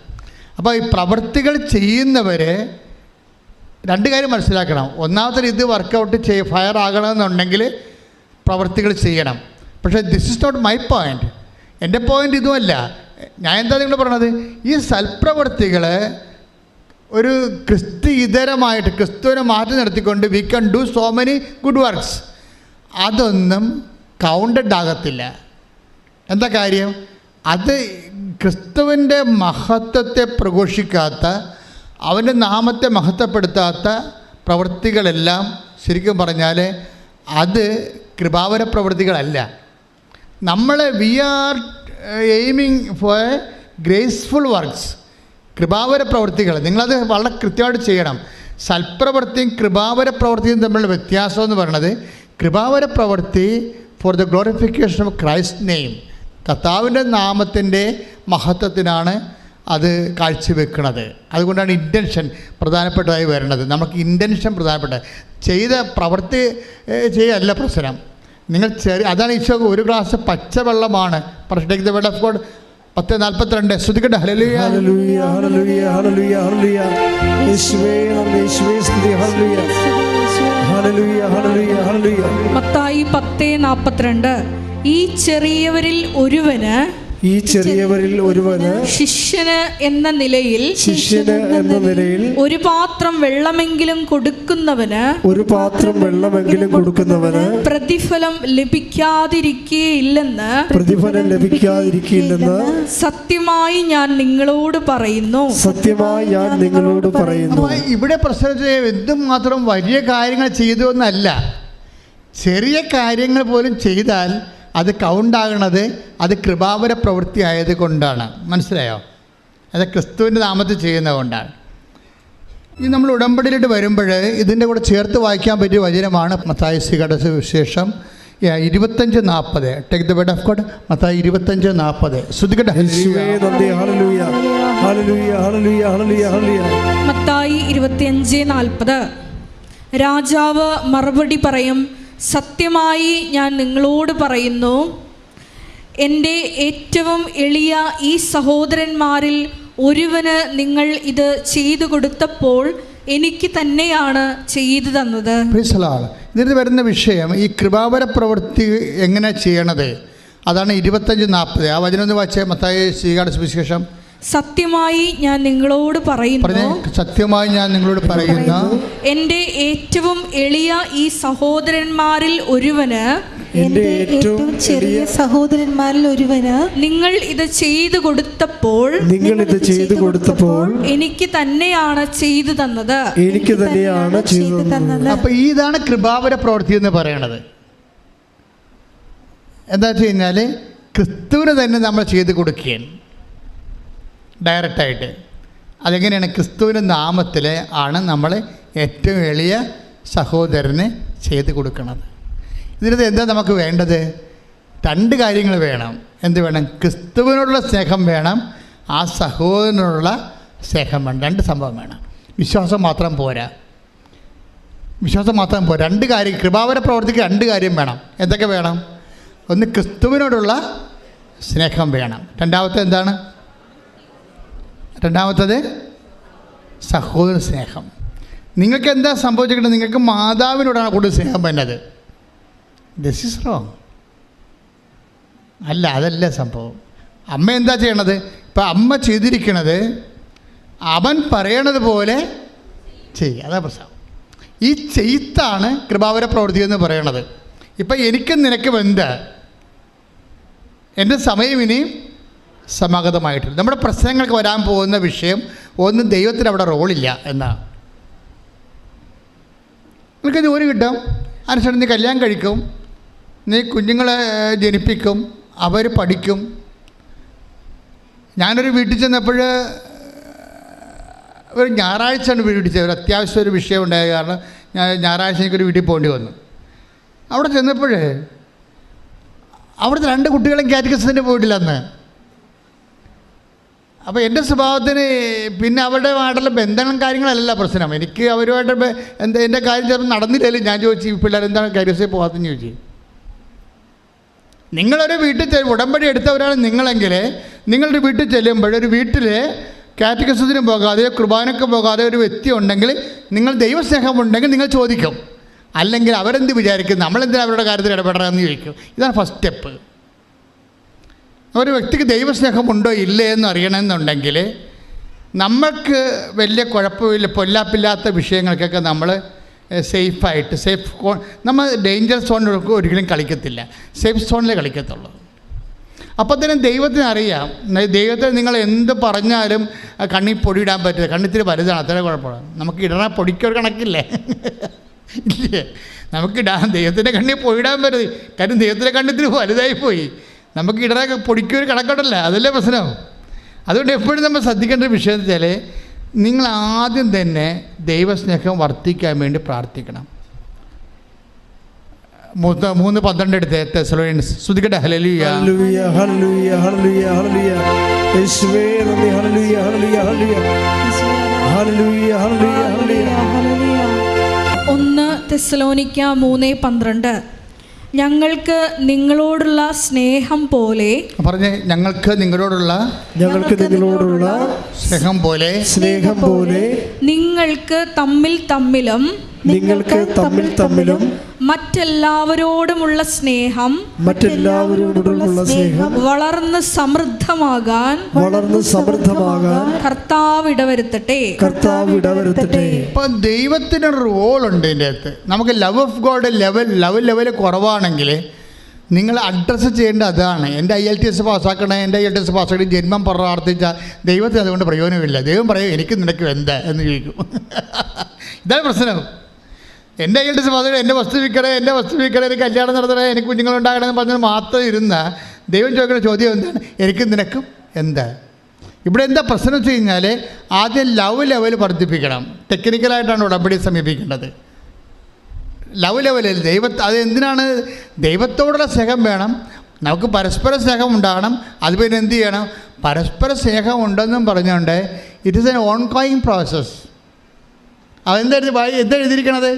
Speaker 4: അപ്പോൾ ഈ പ്രവൃത്തികൾ ചെയ്യുന്നവരെ 2 കാര്യം മനസ്സിലാക്കണം. ഒന്നാമത്തെ ഇത് വർക്കൗട്ട് ഫയർ ആകണമെന്നുണ്ടെങ്കിൽ പ്രവൃത്തികൾ ചെയ്യണം. പക്ഷേ this is not my point. എൻ്റെ പോയിൻ്റ് ഇതുമല്ല. ഞാൻ എന്താ നിങ്ങൾ പറഞ്ഞത്? ഈ സൽപ്രവൃത്തികൾ ഒരു ക്രിസ്തുഇതരമായിട്ട് ക്രിസ്തുവിനെ മാറ്റി നിർത്തിക്കൊണ്ട് we can do so many good works, അതൊന്നും കൗണ്ടഡ് ആകത്തില്ല. എന്താ കാര്യം? അത് ക്രിസ്തുവിൻ്റെ മഹത്വത്തെ പ്രഘോഷിക്കാത്ത, അവൻ്റെ നാമത്തെ മഹത്വപ്പെടുത്താത്ത പ്രവൃത്തികളെല്ലാം ശരിക്കും പറഞ്ഞാൽ അത് കൃപാവര പ്രവൃത്തികളല്ല. We are aiming for graceful works, കൃപാവര പ്രവൃത്തികൾ. നിങ്ങളത് വളരെ കൃത്യമായിട്ട് ചെയ്യണം. സൽപ്രവൃത്തിയും കൃപാവര പ്രവൃത്തിയും തമ്മിലുള്ള വ്യത്യാസം എന്ന് പറയുന്നത്, കൃപാവര പ്രവൃത്തി for the glorification of Christ name, കർത്താവിൻ്റെ നാമത്തിൻ്റെ മഹത്വത്തിനാണ് അത് കാഴ്ചവെക്കുന്നത്. അതുകൊണ്ടാണ് ഇൻറ്റൻഷൻ പ്രധാനപ്പെട്ടതായി വരുന്നത്. നമുക്ക് ഇൻറ്റൻഷൻ പ്രധാനപ്പെട്ട, ചെയ്ത പ്രവൃത്തി ചെയ്യല്ല പ്രശ്നം. നിങ്ങൾ അതാണ് ഈശോ ഒരു ഗ്ലാസ് പച്ചവെള്ളമാണ് take the word of God 10:42 ശ്രുതികട ഹല്ലേലൂയ.
Speaker 2: മത്തായി 10:42 ഈ ചെറിയവരിൽ ഒരുവന് ശിഷ്യന് എന്ന നിലയിൽ ഒരു പാത്രം വെള്ളമെങ്കിലും കൊടുക്കുന്നവന് പ്രതിഫലം ലഭിക്കാതിരിക്കുകയില്ലെന്ന് സത്യമായി ഞാൻ നിങ്ങളോട് പറയുന്നു.
Speaker 4: ഇവിടെ പ്രശ്നം എന്തുമാത്രം വലിയ കാര്യങ്ങൾ ചെയ്തു എന്നല്ല, ചെറിയ കാര്യങ്ങൾ പോലും ചെയ്താൽ അത് കൗണ്ടാകണത് അത് കൃപാവര പ്രവൃത്തി ആയതുകൊണ്ടാണ്. മനസ്സിലായോ? അത് ക്രിസ്തുവിൻ്റെ നാമത്തിൽ ചെയ്യുന്നത് കൊണ്ടാണ്. ഈ നമ്മൾ ഉടമ്പടിയിലിട്ട് വരുമ്പോൾ ഇതിൻ്റെ കൂടെ ചേർത്ത് വായിക്കാൻ പറ്റിയ വചനമാണ് മത്തായി സുവിശേഷം 25:40. Take the word of God. Mathai 25:40. ശ്രദ്ധിക്കട്ടെ.
Speaker 1: യേശുവേ നന്ദി. ഹല്ലേലൂയ ഹല്ലേലൂയ ഹല്ലേലൂയ ഹല്ലേലൂയ ഹല്ലേലൂയ.
Speaker 2: മത്തായി 25:40. രാജാവ് മറുപടി പറയും, സത്യമായി ഞാൻ നിങ്ങളോട് പറയുന്നു, എൻ്റെ ഏറ്റവും എളിയ ഈ സഹോദരന്മാരിൽ ഒരുവന് നിങ്ങൾ ഇത് ചെയ്തു കൊടുത്തപ്പോൾ എനിക്ക് തന്നെയാണ് ചെയ്തു തന്നത്.
Speaker 4: ഇതിന് വരുന്ന വിഷയം ഈ കൃപാവര പ്രവൃത്തി എങ്ങനെ ചെയ്യണത്, അതാണ് 25:40. ആ വചനം ഒന്ന് വായിച്ചേ. മത്തായി സുവിശേഷം.
Speaker 2: സത്യമായി ഞാൻ നിങ്ങളോട് പറയുന്നു,
Speaker 4: സത്യമായി ഞാൻ നിങ്ങളോട് പറയുന്നു,
Speaker 2: എൻ്റെ ഏറ്റവും എളിയ ഈ സഹോദരന്മാരിൽ ഒരുവന്,
Speaker 5: എൻ്റെ ഏറ്റവും ചെറിയ സഹോദരന്മാരിൽ ഒരുവന്
Speaker 2: നിങ്ങൾ ഇത് ചെയ്തു കൊടുത്തപ്പോൾ എനിക്ക് തന്നെയാണ് ചെയ്തു തന്നത്.
Speaker 1: എനിക്ക് തന്നെയാണ് ചെയ്തു തന്നത്.
Speaker 4: അപ്പൊ ഇതാണ് കൃപാവര പ്രവൃത്തി എന്ന് പറയണത്. എന്താ വെച്ച് കഴിഞ്ഞാൽ ക്രിസ്തുവിന് തന്നെ നമ്മൾ ചെയ്ത് കൊടുക്കുകയാണ് ഡയറക്റ്റായിട്ട്. അതെങ്ങനെയാണ്? ക്രിസ്തുവിൻ്റെ നാമത്തിൽ ആണ് നമ്മൾ ഏറ്റവും എളിയ സഹോദരന് ചെയ്ത് കൊടുക്കുന്നത്. ഇതിനകത്ത് എന്താ നമുക്ക് വേണ്ടത്? 2 കാര്യങ്ങൾ വേണം. എന്ത് വേണം? ക്രിസ്തുവിനോടുള്ള സ്നേഹം വേണം, ആ സഹോദരനോടുള്ള സ്നേഹം വേണം. 2 സംഭവം വേണം. വിശ്വാസം മാത്രം പോരാ. 2 കാര്യം. കൃപാവര പ്രവർത്തിക്ക് 2 കാര്യം വേണം. എന്തൊക്കെ വേണം? ഒന്ന്, ക്രിസ്തുവിനോടുള്ള സ്നേഹം വേണം. രണ്ടാമത്തത് സഹോദര സ്നേഹം. നിങ്ങൾക്ക് എന്താ സംഭവിച്ചിട്ടുണ്ട്? നിങ്ങൾക്ക് മാതാവിനോടാണ് കൂടുതൽ സ്നേഹം വരുന്നത്. This is wrong. അതല്ല സംഭവം. അമ്മ എന്താ ചെയ്യണത്? ഇപ്പം അമ്മ ചെയ്തിരിക്കണത് അവൻ പറയണത് പോലെ ചെയ്യുക. അതാ പ്രശ്നം. ഈ ചെയ്ത്താണ് കൃപാവര പ്രവൃത്തി എന്ന് പറയണത്. ഇപ്പം എനിക്കും നിനക്കും എന്താ? എൻ്റെ സമയം ഇനിയും സമാഗതമായിട്ടില്ല. നമ്മുടെ പ്രശ്നങ്ങൾക്ക് വരാൻ പോകുന്ന വിഷയം ഒന്ന്, ദൈവത്തിന് അവിടെ റോളില്ല എന്നാണ്. നിനക്ക് ജോലി കിട്ടും, അതിനുശേഷം നീ കല്യാണം കഴിക്കും, നീ കുഞ്ഞുങ്ങളെ ജനിപ്പിക്കും, അവർ പഠിക്കും. ഞാനൊരു വീട്ടിൽ ചെന്നപ്പോൾ ഒരു ഞായറാഴ്ചയാണ് വീട് പിടിച്ചത്. ഒരു അത്യാവശ്യം ഒരു വിഷയം ഉണ്ടായ കാരണം ഞായറാഴ്ച എനിക്കൊരു വീട്ടിൽ പോകേണ്ടി വന്നു. അവിടെ ചെന്നപ്പോൾ അവിടുത്തെ 2 കുട്ടികളും കാറ്റഗിസത്തിന് പോയിട്ടില്ല അന്ന്. അപ്പോൾ എൻ്റെ സ്വഭാവത്തിന് പിന്നെ അവരുടെമായിട്ടുള്ള ബന്ധങ്ങളും കാര്യങ്ങളല്ല പ്രശ്നം. എനിക്ക് അവരുമായിട്ട് എൻ്റെ കാര്യം ചിലപ്പോൾ നടന്നില്ലല്ലോ. ഞാൻ ചോദിച്ചു, ഈ പിള്ളേരെന്താണ് കാറ്റഗിസിൽ പോകാത്തെന്ന് ചോദിച്ചു. നിങ്ങളൊരു വീട്ടിൽ ഉടമ്പടി എടുത്തവരാണ് നിങ്ങളെങ്കിൽ, നിങ്ങളുടെ വീട്ടിൽ ചെല്ലുമ്പോൾ ഒരു വീട്ടിൽ കാറ്റഗിസത്തിനും പോകാതെയോ കുർബാനയ്ക്ക് പോകാതെ ഒരു വ്യക്തി ഉണ്ടെങ്കിൽ, നിങ്ങൾ ദൈവസ്നേഹമുണ്ടെങ്കിൽ നിങ്ങൾ ചോദിക്കും. അല്ലെങ്കിൽ അവരെന്ത് വിചാരിക്കും, നമ്മളെന്തിനാണ് അവരുടെ കാര്യത്തിൽ ഇടപെടണമെന്ന് ചോദിക്കും. ഇതാണ് ഫസ്റ്റ് സ്റ്റെപ്പ്. ഒരു വ്യക്തിക്ക് ദൈവസ്നേഹമുണ്ടോ ഇല്ലേ എന്ന് അറിയണമെന്നുണ്ടെങ്കിൽ നമ്മൾക്ക് വലിയ കുഴപ്പമില്ല, പൊല്ലാപ്പില്ലാത്ത വിഷയങ്ങൾക്കൊക്കെ നമ്മൾ സേഫായിട്ട് നമ്മൾ ഡേഞ്ചർ സോണിൽ ഒരിക്കലും കളിക്കത്തില്ല, സേഫ് സോണിലേ കളിക്കത്തുള്ളൂ. അപ്പോൾ തന്നെ ദൈവത്തിന് അറിയാം. ദൈവത്തെ നിങ്ങൾ എന്ത് പറഞ്ഞാലും കണ്ണിൽ പൊടിയിടാൻ പറ്റില്ല. കണ്ണിത്തിരി വലുതാണ്, അത്രേ കുഴപ്പമാണ്. നമുക്ക് ഇടണ പൊടിക്കൊരു കണക്കില്ലേ? ഇല്ലേ? നമുക്കിടാൻ ദൈവത്തിൻ്റെ കണ്ണിൽ പൊടിയിടാൻ പറ്റും. കാര്യം ദൈവത്തിൻ്റെ കണ്ണിത്തിരി വലുതായിപ്പോയി. നമുക്ക് ഇടണ പൊടിക്കൊരു കണക്കുണ്ടല്ല, അതല്ലേ പ്രശ്നം. അതുകൊണ്ട് എപ്പോഴും നമ്മൾ ശ്രദ്ധിക്കേണ്ട ഒരു വിഷയം എന്ന് വെച്ചാൽ, നിങ്ങൾ ആദ്യം തന്നെ ദൈവസ്നേഹം വർദ്ധിക്കാൻ വേണ്ടി പ്രാർത്ഥിക്കണം. 3:12 എടുത്ത് തെസ്സലോനിയൻസ്. ശ്രദ്ധിക്കട്ടെ. ഹല്ലേലൂയ
Speaker 1: ഹല്ലേലൂയ ഹല്ലേലൂയ ഹല്ലേലൂയ ഹല്ലേലൂയ. യേശുവേ നന്ദി. ഹല്ലേലൂയ ഹല്ലേലൂയ ഹല്ലേലൂയ ഹല്ലേലൂയ ഹല്ലേലൂയ ഹല്ലേലൂയ.
Speaker 2: 1 തെസ്സലോനിക്ക 3:12. ഞങ്ങൾക്ക് നിങ്ങളോടുള്ള സ്നേഹം പോലെ,
Speaker 4: പറഞ്ഞേ, ഞങ്ങൾക്ക് നിങ്ങളോടുള്ള സ്നേഹം പോലെ
Speaker 2: നിങ്ങൾക്ക് തമ്മിൽ തമ്മിലും മറ്റെല്ലാവരോടുമുള്ള സ്നേഹം വളർന്ന് സമൃദ്ധമാകാൻ കർത്താവ് ഇടവരുത്തട്ടെ.
Speaker 4: ഇപ്പം ദൈവത്തിന് റോളുണ്ട് ഇതിൻ്റെ അകത്ത്. നമുക്ക് ലവ് ഓഫ് ഗോഡ് ലെവൽ കുറവാണെങ്കിൽ നിങ്ങൾ അഡ്രസ്സ് ചെയ്യേണ്ട അതാണ്. എൻ്റെ IELTS പാസ്സാക്കണേ, എൻ്റെ IELTS പാസ്സാക്കി ജന്മം പ്രാർത്ഥിച്ചാൽ ദൈവത്തിന് അതുകൊണ്ട് പ്രയോജനമില്ല. ദൈവം പറയും, എനിക്ക് നിനക്ക് എന്താ എന്ന് ചോദിക്കും. ഇതാണ് പ്രശ്നം. എൻ്റെ IELTS പാസ്സാക്കി എൻ്റെ വസ്തു വിൽക്കണേ, എനിക്ക് കല്യാണം നടത്തണേ, എനിക്ക് കുഞ്ഞുങ്ങളുണ്ടാകണമെന്ന് പറഞ്ഞാൽ മാത്രം ഇരുന്ന ദൈവം ചോദിക്കുന്ന ചോദ്യം എന്താണ്? എനിക്ക് നിനക്കും എന്താ? ഇവിടെ എന്താ പ്രശ്നം വെച്ച് കഴിഞ്ഞാൽ, ആദ്യം ലെവൽ വർദ്ധിപ്പിക്കണം. ടെക്നിക്കലായിട്ടാണ് ഉടമ്പടി സമീപിക്കേണ്ടത്. ലവ് ലെവലിൽ അത് എന്തിനാണ്? ദൈവത്തോടുള്ള സ്നേഹം വേണം, നമുക്ക് പരസ്പര സ്നേഹം ഉണ്ടാകണം. അത് പിന്നെ എന്ത് ചെയ്യണം? പരസ്പര സ്നേഹം ഉണ്ടെന്നും പറഞ്ഞുകൊണ്ട് it is N on going process. എന്താ എഴുതിയിരിക്കണത്?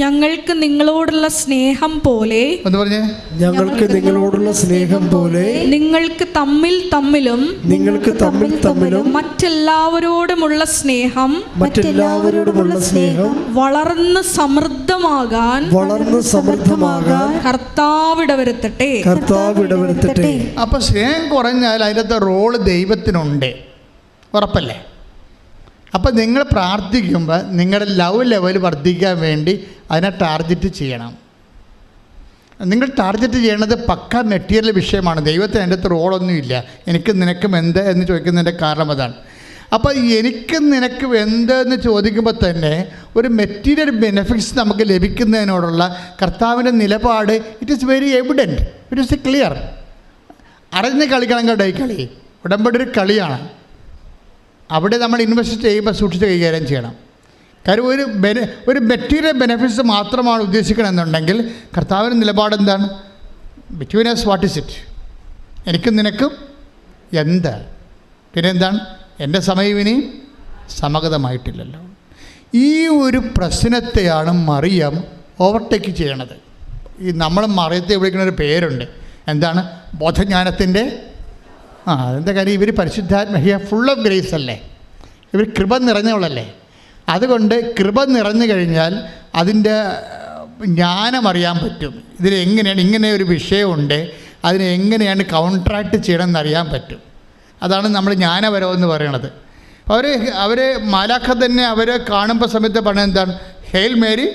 Speaker 2: ഞങ്ങൾക്ക് നിങ്ങളോടുള്ള സ്നേഹം പോലെ,
Speaker 4: എന്ന് പറഞ്ഞേ,
Speaker 1: ഞങ്ങൾക്ക് നിങ്ങളോടുള്ള സ്നേഹം പോലെ
Speaker 2: നിങ്ങൾക്ക് തമ്മിലും മറ്റെല്ലാവരോടുമുള്ള സ്നേഹം വളർന്ന് സമൃദ്ധമാകാൻ കർത്താവ് ഇടവരുത്തട്ടെ.
Speaker 4: അപ്പൊ സ്നേഹം കുറഞ്ഞാൽ അതിൻ്റെ റോള് ദൈവത്തിനുണ്ട്, ഉറപ്പല്ലേ? അപ്പം നിങ്ങൾ പ്രാർത്ഥിക്കുമ്പോൾ നിങ്ങളുടെ ലവ് ലെവൽ വർദ്ധിക്കാൻ വേണ്ടി അതിനെ ടാർഗറ്റ് ചെയ്യണം. നിങ്ങൾ ടാർഗറ്റ് ചെയ്യണത് പക്ക മെറ്റീരിയൽ വിഷയമാണ്. ദൈവത്തിന് അതിൻ്റെ അകത്ത് റോളൊന്നുമില്ല. എനിക്ക് നിനക്കും എന്ത് എന്ന് ചോദിക്കുന്നതിൻ്റെ കാരണം അതാണ്. അപ്പോൾ എനിക്ക് നിനക്ക് എന്ത് എന്ന് ചോദിക്കുമ്പോൾ തന്നെ ഒരു മെറ്റീരിയൽ ബെനിഫിറ്റ്സ് നമുക്ക് ലഭിക്കുന്നതിനോടുള്ള കർത്താവിൻ്റെ നിലപാട് it is very evident, it is clear. അറിഞ്ഞ് കളിക്കണം കേട്ടോ. ഈ കളി ഉടമ്പടി ഒരു കളിയാണ്. അവിടെ നമ്മൾ ഇൻവെസ്റ്റ് ചെയ്യുമ്പോൾ സൂക്ഷിച്ച് കൈകാര്യം ചെയ്യണം. കാര്യം ഒരു മെറ്റീരിയൽ ബെനിഫിറ്റ്സ് മാത്രമാണ് ഉദ്ദേശിക്കണമെന്നുണ്ടെങ്കിൽ കർത്താവിൻ്റെ നിലപാട് എന്താണ്? Between us what is it? എനിക്കും നിനക്കും എന്ത്? പിന്നെ എന്താണ്? എൻ്റെ സമയം ഇനി സമഗതമായിട്ടില്ലല്ലോ. ഈ ഒരു പ്രശ്നത്തെയാണ് മറിയം ഓവർടേക്ക് ചെയ്യണത്. നമ്മൾ മറിയത്തെ വിളിക്കുന്ന ഒരു പേരുണ്ട്, എന്താണ്? ബോധജ്ഞാനത്തിൻ്റെ അതെന്താ കാര്യം? ഇവർ പരിശുദ്ധാത്മ ഫുൾ ഓഫ് ഗ്രേസ് അല്ലേ, ഇവർ കൃപ നിറഞ്ഞവളല്ലേ. അതുകൊണ്ട് കൃപ നിറഞ്ഞു കഴിഞ്ഞാൽ അതിൻ്റെ ജ്ഞാനം അറിയാൻ പറ്റും. ഇതിലെങ്ങനെയാണ് ഇങ്ങനെ ഒരു വിഷയമുണ്ട്, അതിനെ എങ്ങനെയാണ് കൗൺട്രാക്ട് ചെയ്യണമെന്ന് അറിയാൻ പറ്റും. അതാണ് നമ്മൾ ജ്ഞാനപരം എന്ന് പറയണത്. അവർ മാലാഖ തന്നെ അവരെ കാണുമ്പോൾ സമയത്ത് പറഞ്ഞത് എന്താണ്? Hail Mary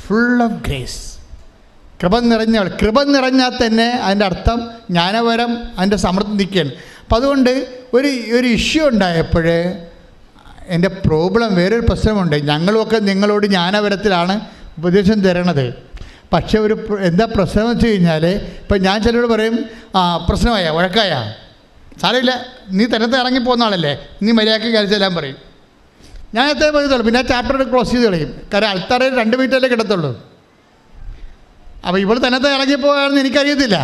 Speaker 4: full of grace, കൃപ നിറഞ്ഞവൾ. കൃപ നിറഞ്ഞാൽ തന്നെ അതിൻ്റെ അർത്ഥം ജ്ഞാനപരം അതിൻ്റെ സമൃദ്ധി നിൽക്കുകയാണ്. അപ്പം അതുകൊണ്ട് ഒരു ഇഷ്യൂ ഉണ്ടായപ്പോൾ എൻ്റെ പ്രോബ്ലം വേറൊരു പ്രശ്നമുണ്ട്. ഞങ്ങളുമൊക്കെ നിങ്ങളോട് ജ്ഞാനപരത്തിലാണ് ഉപദേശം തരണത്. പക്ഷേ എന്താ പ്രശ്നം വെച്ച് കഴിഞ്ഞാൽ, ഇപ്പം ഞാൻ ചിലരോട് പറയും, പ്രശ്നമായ വഴക്കായ സാരമില്ല, നീ തന്നത്തെ ഇറങ്ങിപ്പോകുന്ന ആളല്ലേ, നീ മര്യാദയ്ക്ക് കഴിച്ചെല്ലാം പറയും. ഞാൻ എത്ര പറയത്തുള്ളൂ, പിന്നെ ചാപ്റ്റർ ക്ലോസ് ചെയ്ത് കളയും. കാരണം അൾത്താറയിൽ 2 മിനിറ്റല്ലേ കിടത്തുള്ളൂ. അപ്പോൾ ഇവിടെ തന്നത്തെ ഇറങ്ങിപ്പോകാമെന്ന് എനിക്കറിയത്തില്ല.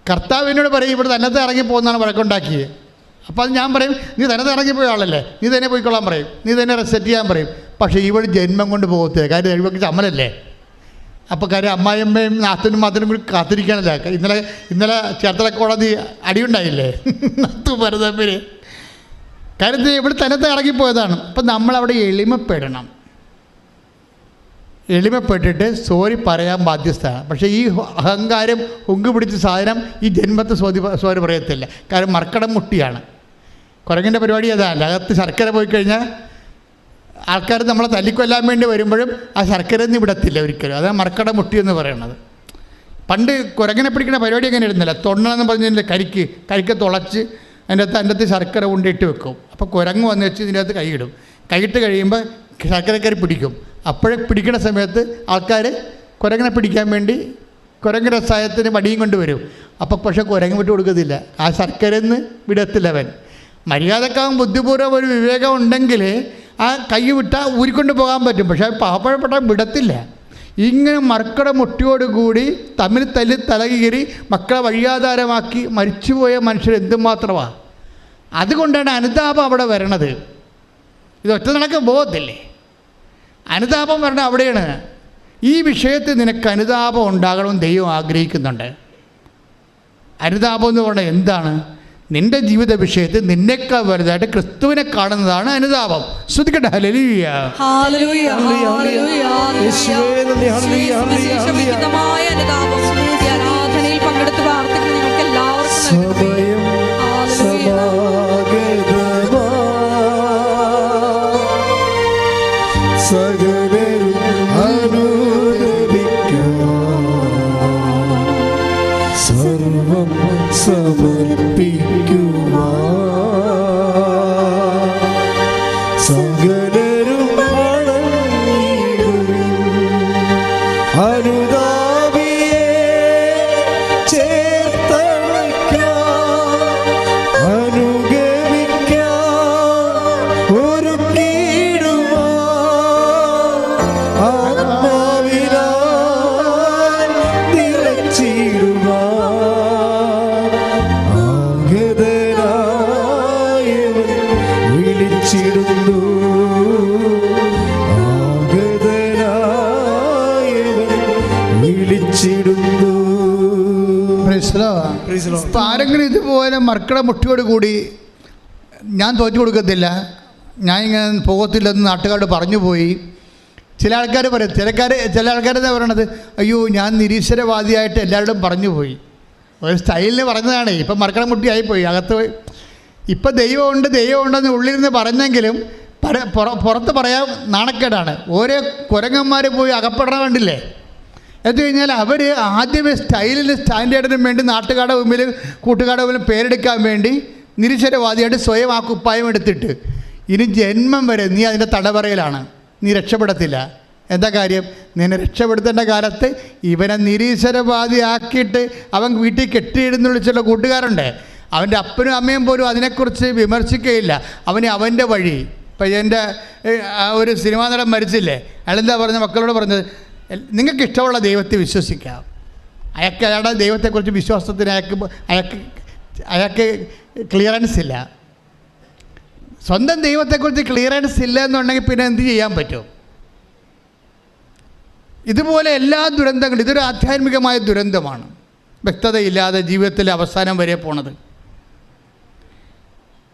Speaker 4: കർത്താവിനോട് പറയും ഇവിടെ തന്നത്തെ ഇറങ്ങിപ്പോകുന്നതാണ് വഴക്കുണ്ടാക്കിയത്. അപ്പോൾ അത് ഞാൻ പറയും, നീ തന്നത്തെ ഇറങ്ങിപ്പോയ ആളല്ലേ, നീ തന്നെ പോയിക്കൊള്ളാൻ പറയും, നീ തന്നെ റെസെറ്റ് ചെയ്യാൻ പറയും. പക്ഷേ ഇവിടെ ജന്മം കൊണ്ട് പോകത്തില്ല. കാര്യം ഇവർക്ക് ചമ്മലല്ലേ. അപ്പോൾ കാര്യം അമ്മായിയമ്മയും നാത്തനും മാത്രം കൂടി കാത്തിരിക്കാനല്ല. ഇന്നലെ ചേർത്തല കോടതി അടിയുണ്ടായില്ലേ നത്തു പരതമ്പിന്. കാര്യം ഇവിടെ തന്നത്തെ ഇറങ്ങിപ്പോയതാണ്. അപ്പം നമ്മളവിടെ എളിമപ്പെട്ടിട്ട് സോറി പറയാൻ ബാധ്യസ്ഥയാണ്. പക്ഷേ ഈ അഹങ്കാരം ഹുങ്ക് പിടിച്ച സാധനം ഈ ജന്മത്തെ സോറി പറയത്തില്ല. കാരണം മർക്കടം മുട്ടിയാണ്. കുരങ്ങിൻ്റെ പരിപാടി അതാണ്. അകത്ത് ശർക്കര പോയി കഴിഞ്ഞാൽ ആൾക്കാർ നമ്മളെ തല്ലിക്കൊല്ലാൻ വേണ്ടി വരുമ്പോഴും ആ ശർക്കര ഒന്നും വിടത്തില്ല ഒരിക്കലും. അതാണ് മർക്കട മുട്ടി എന്ന് പറയുന്നത്. പണ്ട് കുരങ്ങനെ പിടിക്കുന്ന പരിപാടി അങ്ങനെ ഇരുന്നില്ല. തൊണ്ണെന്ന് പറഞ്ഞതിൻ്റെ കരിക്ക് തുളച്ച് അതിൻ്റെ അകത്ത് ശർക്കര കൊണ്ടിട്ട് വെക്കും. അപ്പോൾ കുരങ്ങ് വന്ന് വെച്ച് ഇതിൻ്റെ അകത്ത് കൈയിടും. കൈയിട്ട് കഴിയുമ്പോൾ ശർക്കരക്കരി പിടിക്കും. അപ്പോഴേ പിടിക്കുന്ന സമയത്ത് ആൾക്കാർ കുരങ്ങനെ പിടിക്കാൻ വേണ്ടി കുരങ്ങ് രസായത്തിന് വടിയും കൊണ്ട് വരും. അപ്പോൾ പക്ഷേ കുരങ്ങ് വിട്ട് കൊടുക്കത്തില്ല. ആ ശർക്കരന്ന് വിടത്തില്ല അവൻ. മര്യാദക്കാവും ബുദ്ധിപൂർവ്വം ഒരു വിവേകം ഉണ്ടെങ്കിൽ ആ കൈ വിട്ടാൽ ഊരിക്കൊണ്ട് പോകാൻ പറ്റും. പക്ഷേ പാവപ്പെട്ട വിടത്തില്ല. ഇങ്ങനെ മർക്കട മുട്ടിയോടുകൂടി തമ്മിൽ തല്ലി തലകീറി മക്കളെ വഴിയാധാരമാക്കി മരിച്ചുപോയ മനുഷ്യർ എന്തുമാത്രമാണ്. അതുകൊണ്ടാണ് അനുതാപം അവിടെ വരണത്. ഇത് ഒറ്റ നടക്കം പോകത്തില്ലേ. അനുതാപം വരണ അവിടെയാണ്. ഈ വിഷയത്തിൽ നിനക്ക് അനുതാപം ഉണ്ടാകണമെന്ന് ദൈവം ആഗ്രഹിക്കുന്നുണ്ട്. അനുതാപം എന്ന് പറഞ്ഞാൽ എന്താണ്? നിൻ്റെ ജീവിത വിഷയത്തിൽ നിന്നേക്കാൾ വലുതായിട്ട് ക്രിസ്തുവിനെ കാണുന്നതാണ് അനുതാപം. ശ്രദ്ധിക്കട്ടെ. ഹല്ലേലൂയ,
Speaker 2: ഹല്ലേലൂയ, ഹല്ലേലൂയ. ആരാധനയിൽ പങ്കെടുത്ത് പ്രാർത്ഥിക്കുന്ന നിങ്ങൾക്ക് എല്ലാവർക്കും
Speaker 1: സർവം സമർപ്പിക്കുക. സകലരും അനുതാപിയെ ചേർത്തണയ്ക്കാം.
Speaker 4: പറഞ്ഞ മക്കളെ മുട്ടിയോടുകൂടി ഞാൻ തോറ്റു കൊടുക്കത്തില്ല, ഞാൻ ഇങ്ങനെ പോകത്തില്ലെന്ന് നാട്ടുകാരോട് പറഞ്ഞു പോയി. ചില ആൾക്കാർ പറയും, ചില ആൾക്കാരെന്താ പറയണത്, അയ്യോ ഞാൻ നിരീശ്വരവാദിയായിട്ട് എല്ലാവരോടും പറഞ്ഞു പോയി. ഒരു സ്റ്റൈലിന് പറഞ്ഞതാണ്. ഇപ്പം മക്കളെ മുട്ടിയായിപ്പോയി, അകത്ത് പോയി. ഇപ്പം ദൈവമുണ്ടെന്ന് ഉള്ളിലിരുന്ന് പറഞ്ഞെങ്കിലും പുറത്ത് പറയാൻ നാണക്കേടാണ്. ഓരോ കുരങ്ങന്മാർ പോയി അകപ്പെടണം കണ്ടില്ലേ. എന്ന് കഴിഞ്ഞാൽ അവർ ആദ്യമേ സ്റ്റൈലിന് സ്റ്റാൻഡേർഡിനും വേണ്ടി നാട്ടുകാരുടെ മുമ്പിലും കൂട്ടുകാരുടെ മുമ്പിലും പേരെടുക്കാൻ വേണ്ടി നിരീശ്വരവാദിയായിട്ട് സ്വയം ആ കുപ്പായം എടുത്തിട്ട് ഇനി ജന്മം വരെ നീ അതിൻ്റെ തടവറയിലാണ്, നീ രക്ഷപ്പെടത്തില്ല. എന്താ കാര്യം? നിന്നെ രക്ഷപ്പെടുത്തേണ്ട കാലത്ത് ഇവനെ നിരീശ്വരവാദിയാക്കിയിട്ട് അവൻ വീട്ടിൽ കെട്ടിയിടുന്ന് വിളിച്ചുള്ള കൂട്ടുകാരുണ്ട്. അവൻ്റെ അപ്പനും അമ്മയും പോലും അതിനെക്കുറിച്ച് വിമർശിക്കുകയില്ല. അവൻ്റെ വഴി. ഇപ്പം എൻ്റെ ഒരു സിനിമാ നടൻ മരിച്ചില്ലേ, അയാളെന്താ പറഞ്ഞ മക്കളോട് പറഞ്ഞത്, നിങ്ങൾക്ക് ഇഷ്ടമുള്ള ദൈവത്തെ വിശ്വസിക്കാം. അയാളുടെ ദൈവത്തെക്കുറിച്ച് വിശ്വാസത്തിന് അയാൾക്ക് ക്ലിയറൻസ് ഇല്ല. സ്വന്തം ദൈവത്തെക്കുറിച്ച് ക്ലിയറൻസ് ഇല്ല എന്നുണ്ടെങ്കിൽ പിന്നെ എന്ത് ചെയ്യാൻ പറ്റും? ഇതുപോലെ എല്ലാ ദുരന്തങ്ങളും, ഇതൊരു ആധ്യാത്മികമായ ദുരന്തമാണ്. വ്യക്തതയില്ലാതെ ജീവിതത്തിലെ അവസാനം വരെ പോണത്.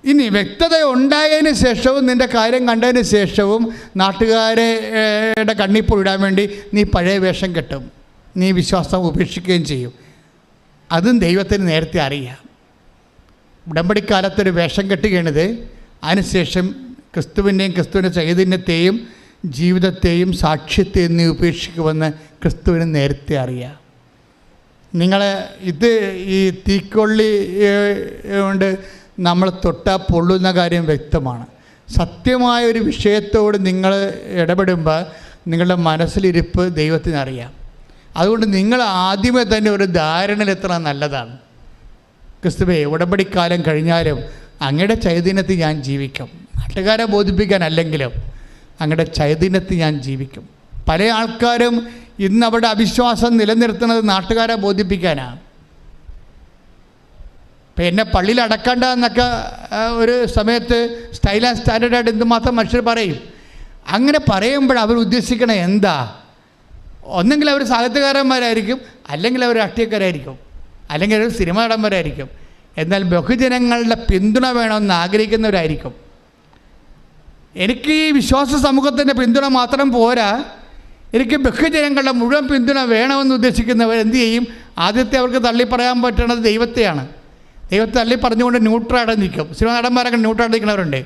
Speaker 4: ഇനി വ്യക്തത ഉണ്ടായതിന് ശേഷവും നിൻ്റെ കാര്യം കണ്ടതിന് ശേഷവും നാട്ടുകാരുടെ കണ്ണിപ്പൊഴിടാൻ വേണ്ടി നീ പഴയ വേഷം കെട്ടും, നീ വിശ്വാസം ഉപേക്ഷിക്കുകയും ചെയ്യും. അതും ദൈവത്തിന് നേരത്തെ അറിയാം. ഉടമ്പടിക്കാലത്തൊരു വേഷം കെട്ടുകയാണിത്. അതിനുശേഷം ക്രിസ്തുവിൻ്റെ ചൈതന്യത്തെയും ജീവിതത്തെയും സാക്ഷ്യത്തെയും നീ ഉപേക്ഷിക്കുമെന്ന് ക്രിസ്തുവിന് നേരത്തെ അറിയാം. ഈ തീക്കൊള്ളി കൊണ്ട് നമ്മൾ തൊട്ടാൽ പൊള്ളുന്ന കാര്യം വ്യക്തമാണ്. സത്യമായൊരു വിഷയത്തോട് നിങ്ങൾ ഇടപെടുമ്പോൾ നിങ്ങളുടെ മനസ്സിലിരിപ്പ് ദൈവത്തിനറിയാം. അതുകൊണ്ട് നിങ്ങൾ ആദ്യമേ തന്നെ ഒരു ധാരണയിലെത്തണം നല്ലതാണ്. ക്രിസ്തുവേ, ഉടമ്പടിക്കാലം കഴിഞ്ഞാലും അങ്ങയുടെ ചൈതന്യത്തിൽ ഞാൻ ജീവിക്കും. നാട്ടുകാരെ ബോധിപ്പിക്കാനല്ലെങ്കിലും അങ്ങയുടെ ചൈതന്യത്തിൽ ഞാൻ ജീവിക്കും. പല ആൾക്കാരും ഇന്ന് അവരുടെ അവിശ്വാസം നിലനിർത്തുന്നത് നാട്ടുകാരെ ബോധിപ്പിക്കാനാണ്. ഇപ്പം എന്നെ പള്ളിയിൽ അടക്കണ്ട എന്നൊക്കെ ഒരു സമയത്ത് സ്റ്റൈൽ ആൻഡ് സ്റ്റാൻഡേർഡായിട്ട് എന്തുമാത്രം മനുഷ്യർ പറയും. അങ്ങനെ പറയുമ്പോൾ അവർ ഉദ്ദേശിക്കണത് എന്താ? ഒന്നെങ്കിൽ അവർ സാഹിത്യകാരന്മാരായിരിക്കും, അല്ലെങ്കിൽ അവർ രാഷ്ട്രീയക്കാരായിരിക്കും, അല്ലെങ്കിൽ അവർ സിനിമ നടന്മാരായിരിക്കും. എന്നാൽ ബഹുജനങ്ങളുടെ പിന്തുണ വേണമെന്ന് ആഗ്രഹിക്കുന്നവരായിരിക്കും. എനിക്ക് ഈ വിശ്വാസ സമൂഹത്തിൻ്റെ പിന്തുണ മാത്രം പോരാ, എനിക്ക് ബഹുജനങ്ങളുടെ മുഴുവൻ പിന്തുണ വേണമെന്ന് ഉദ്ദേശിക്കുന്നവർ എന്തു ചെയ്യും? ആദ്യത്തെ അവർക്ക് തള്ളിപ്പറയാൻ പറ്റുന്നത് ദൈവത്തെയാണ്. ദൈവത്തെ തള്ളി പറഞ്ഞുകൊണ്ട് ന്യൂട്രലായിട്ട് നിൽക്കും. സിനിമ നടന്മാരൊക്കെ ന്യൂട്രലായിട്ട് നിൽക്കുന്നവരുണ്ട്.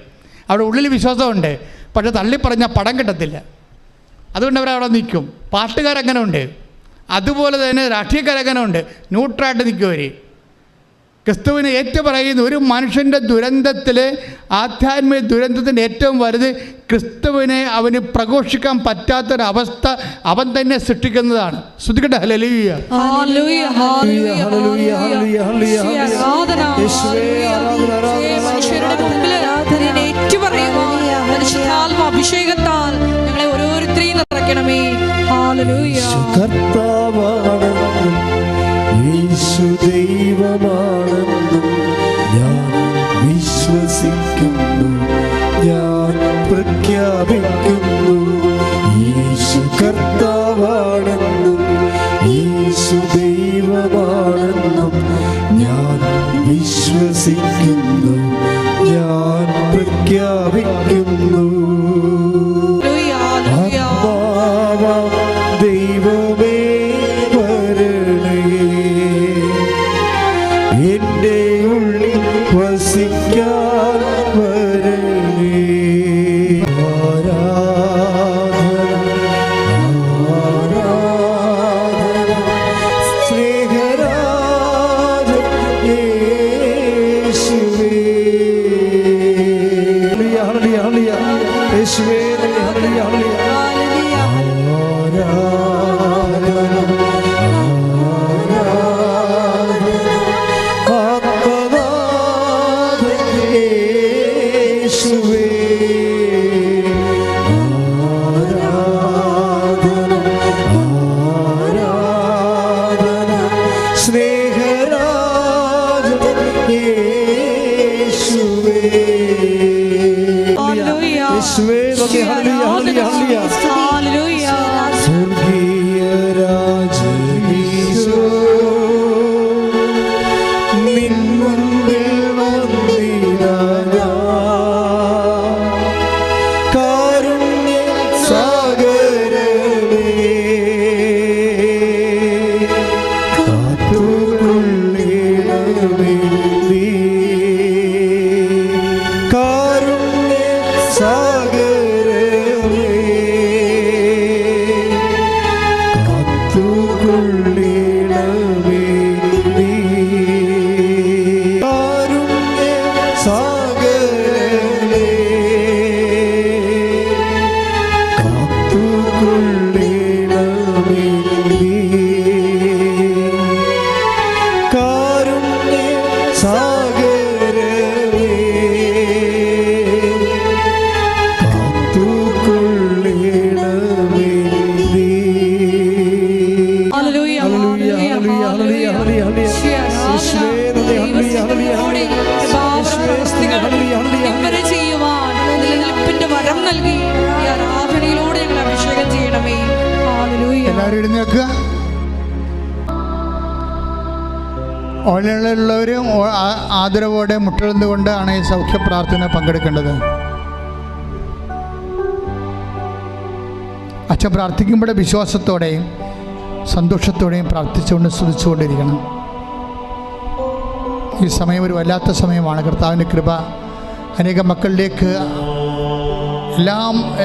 Speaker 4: അവിടെ ഉള്ളിൽ വിശ്വാസമുണ്ട്, പക്ഷേ തള്ളിപ്പറഞ്ഞാൽ പടം കിട്ടത്തില്ല. അതുകൊണ്ട് അവരവിടെ നിൽക്കും. പാട്ടുകാരങ്ങനെ ഉണ്ട്, അതുപോലെ തന്നെ രാഷ്ട്രീയക്കാരങ്ങനെ ഉണ്ട്, ന്യൂട്രലായിട്ട് നിൽക്കും അവർ. ക്രിസ്തുവിനെ ഏറ്റുപറയുന്ന ഒരു മനുഷ്യൻ്റെ ദുരന്തത്തിൽ, ആധ്യാത്മിക ദുരന്തത്തിൻ്റെ ഏറ്റവും വലുത് ക്രിസ്തുവിനെ അവന് പ്രഘോഷിക്കാൻ പറ്റാത്തൊരവസ്ഥ അവൻ തന്നെ സൃഷ്ടിക്കുന്നതാണ്. ശ്രുതികട്ടെ, ഹല്ലേലൂയ.
Speaker 2: അഭിഷേകത്താൽ ഞങ്ങളെ ഓരോരുത്തരെയും നിറയ്ക്കണമേ.
Speaker 1: കർത്താവാണെന്നും യേശു ദൈവമാണെന്നും ഞാൻ വിശ്വസിക്കുന്നു, ഞാൻ പ്രഖ്യാപിക്കുന്നു. യേശു കർത്താവാണെന്നും യേശു ദൈവമാണെന്നും ഞാൻ വിശ്വസിക്കുന്നു, ഞാൻ പ്രഖ്യാപിക്കുന്നു. ദൈവമേ വരണേ, എൻ്റെ ഉള്ളിൽ വസിക്കാൻ വരണേ. സ്നേഹരാജൻ യേശുവേ, യേശുവേ, സ്വർഗീയ രാജനീശോ നിൻ മുൻപിൽ സാഗരമേ കാത്തുകൊള്ളിടമേ നീ. കാരുണ്യ സാഗരമേ കാത്തുകൊള്ളിടമേ നീ. കാരുണ്യ സാഗരമേ കാത്തുകൊള്ളിടമേ നീ.
Speaker 2: ഹല്ലേലൂയ, ഹല്ലേലൂയ, ഹല്ലേലൂയ. യേശുവേ, ദൈവസ്നേഹത്തോടെ കൃപാവരപ്രവൃത്തികൾ ഇവരെ ചെയ്യുവാൻ നിലനിൽപ്പിന്റെ വരം നൽകി ഈ ആരാധനയിലൂടെ ഞങ്ങൾ അഭിഷേകം ചെയ്യണമേ. ഹല്ലേലൂയ.
Speaker 4: എല്ലാവരും എഴുന്നേൽക്കുക. ഓൺലൈനിലുള്ളവരും ആദരവോടെ മുട്ടുകൊണ്ടാണ് ഈ സൗഖ്യ പ്രാർത്ഥന പങ്കെടുക്കേണ്ടത്. അച്ഛൻ പ്രാർത്ഥിക്കുമ്പോൾ വിശ്വാസത്തോടെയും സന്തോഷത്തോടെയും പ്രാർത്ഥിച്ചുകൊണ്ട് സ്തുതിച്ചുകൊണ്ടിരിക്കണം. ഈ സമയം ഒരു വല്ലാത്ത സമയമാണ്. കർത്താവിൻ്റെ കൃപ അനേക മക്കളിലേക്ക്, എല്ലാ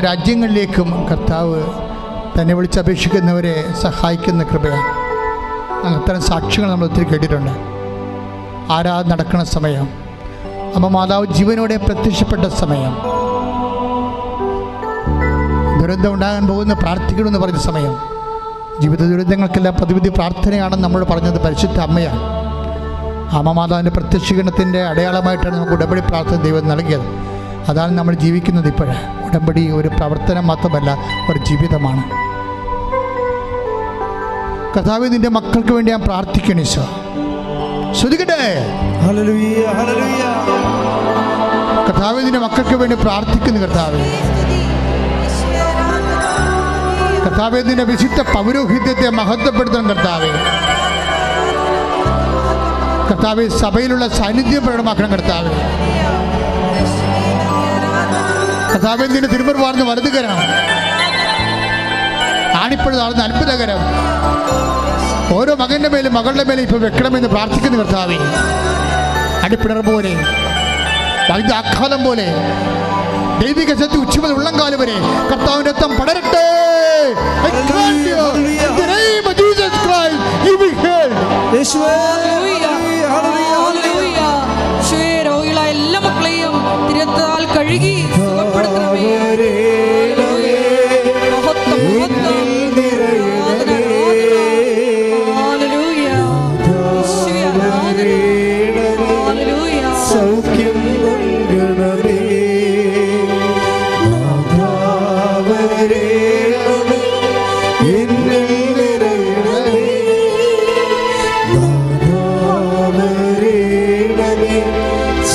Speaker 4: രാജ്യങ്ങളിലേക്കും കർത്താവ് തന്നെ വിളിച്ചപേക്ഷിക്കുന്നവരെ സഹായിക്കുന്ന കൃപയാണ്. അത്തരം സാക്ഷ്യങ്ങൾ നമ്മൾ ഒത്തിരി കേട്ടിട്ടുണ്ട്. ആരാധന നടക്കുന്ന സമയം, അമ്മ മാതാവ് ജീവനോടെ പ്രത്യക്ഷപ്പെട്ട സമയം, ദുരന്തം ഉണ്ടാകാൻ പോകുന്ന പ്രാർത്ഥിക്കണമെന്ന് പറഞ്ഞ സമയം, ജീവിത ദുരിതങ്ങൾക്കെല്ലാം പ്രതിവിധി പ്രാർത്ഥനയാണെന്ന് നമ്മൾ പറഞ്ഞത് പരിശുദ്ധ അമ്മയാണ്. അമ്മ മാതാവിൻ്റെ പ്രത്യക്ഷീകരണത്തിൻ്റെ അടയാളമായിട്ടാണ് നമുക്ക് ഉടമ്പടി പ്രാർത്ഥന ദൈവം നൽകിയത്. അതാണ് നമ്മൾ ജീവിക്കുന്നത്. ഇപ്പോഴേ ഉടമ്പടി ഒരു പ്രവർത്തനം മാത്രമല്ല, ഒരു ജീവിതമാണ്. കർത്താവേ, നിന്റെ മക്കൾക്ക് വേണ്ടി ഞാൻ പ്രാർത്ഥിക്കണം. ഈശോ ശ്രദ്ധിക്കട്ടെ.
Speaker 1: ഹല്ലേലൂയ, ഹല്ലേലൂയ.
Speaker 4: കർത്താവേ, നിന്റെ മക്കൾക്ക് വേണ്ടി പ്രാർത്ഥിക്കുന്നു. കർത്താവേ, കർത്താവേ, നിന്റെ വിശുദ്ധ പൗരോഹിത്യത്തെ മഹത്വപ്പെടുത്തണം. കർത്താവേ, കർത്താവേ, സഭയിലുള്ള സാന്നിധ്യം പ്രകടമാക്കണം. കർത്താവേ, കർത്താവേ, നിന്റെ തിരുമുൻപാർന്ന് വലതുകരം, ആണിപ്പഴുതാർന്ന് അത്ഭുതകരം ഓരോ മകന്റെ മേലും മകളുടെ മേലും ഇപ്പോൾ വെക്കണമെന്ന് പ്രാർത്ഥിക്കുന്നു. കർത്താവേ, അടിപ്പിണർ പോലെ, വൈദ്യാഘാതം പോലെ, ദൈവിക ശക്തി ഉച്ചമുതൽ ഉള്ളംകാലം വരെ കർത്താവിന്റെ രക്തം പടരട്ടെ.
Speaker 2: രോഗികളായ എല്ലാ മക്കളെയും തിരുത്താൽ കഴുകി സുഖപ്പെടുത്തണമേ.
Speaker 1: സൗഖ്യം നൽകണമേ.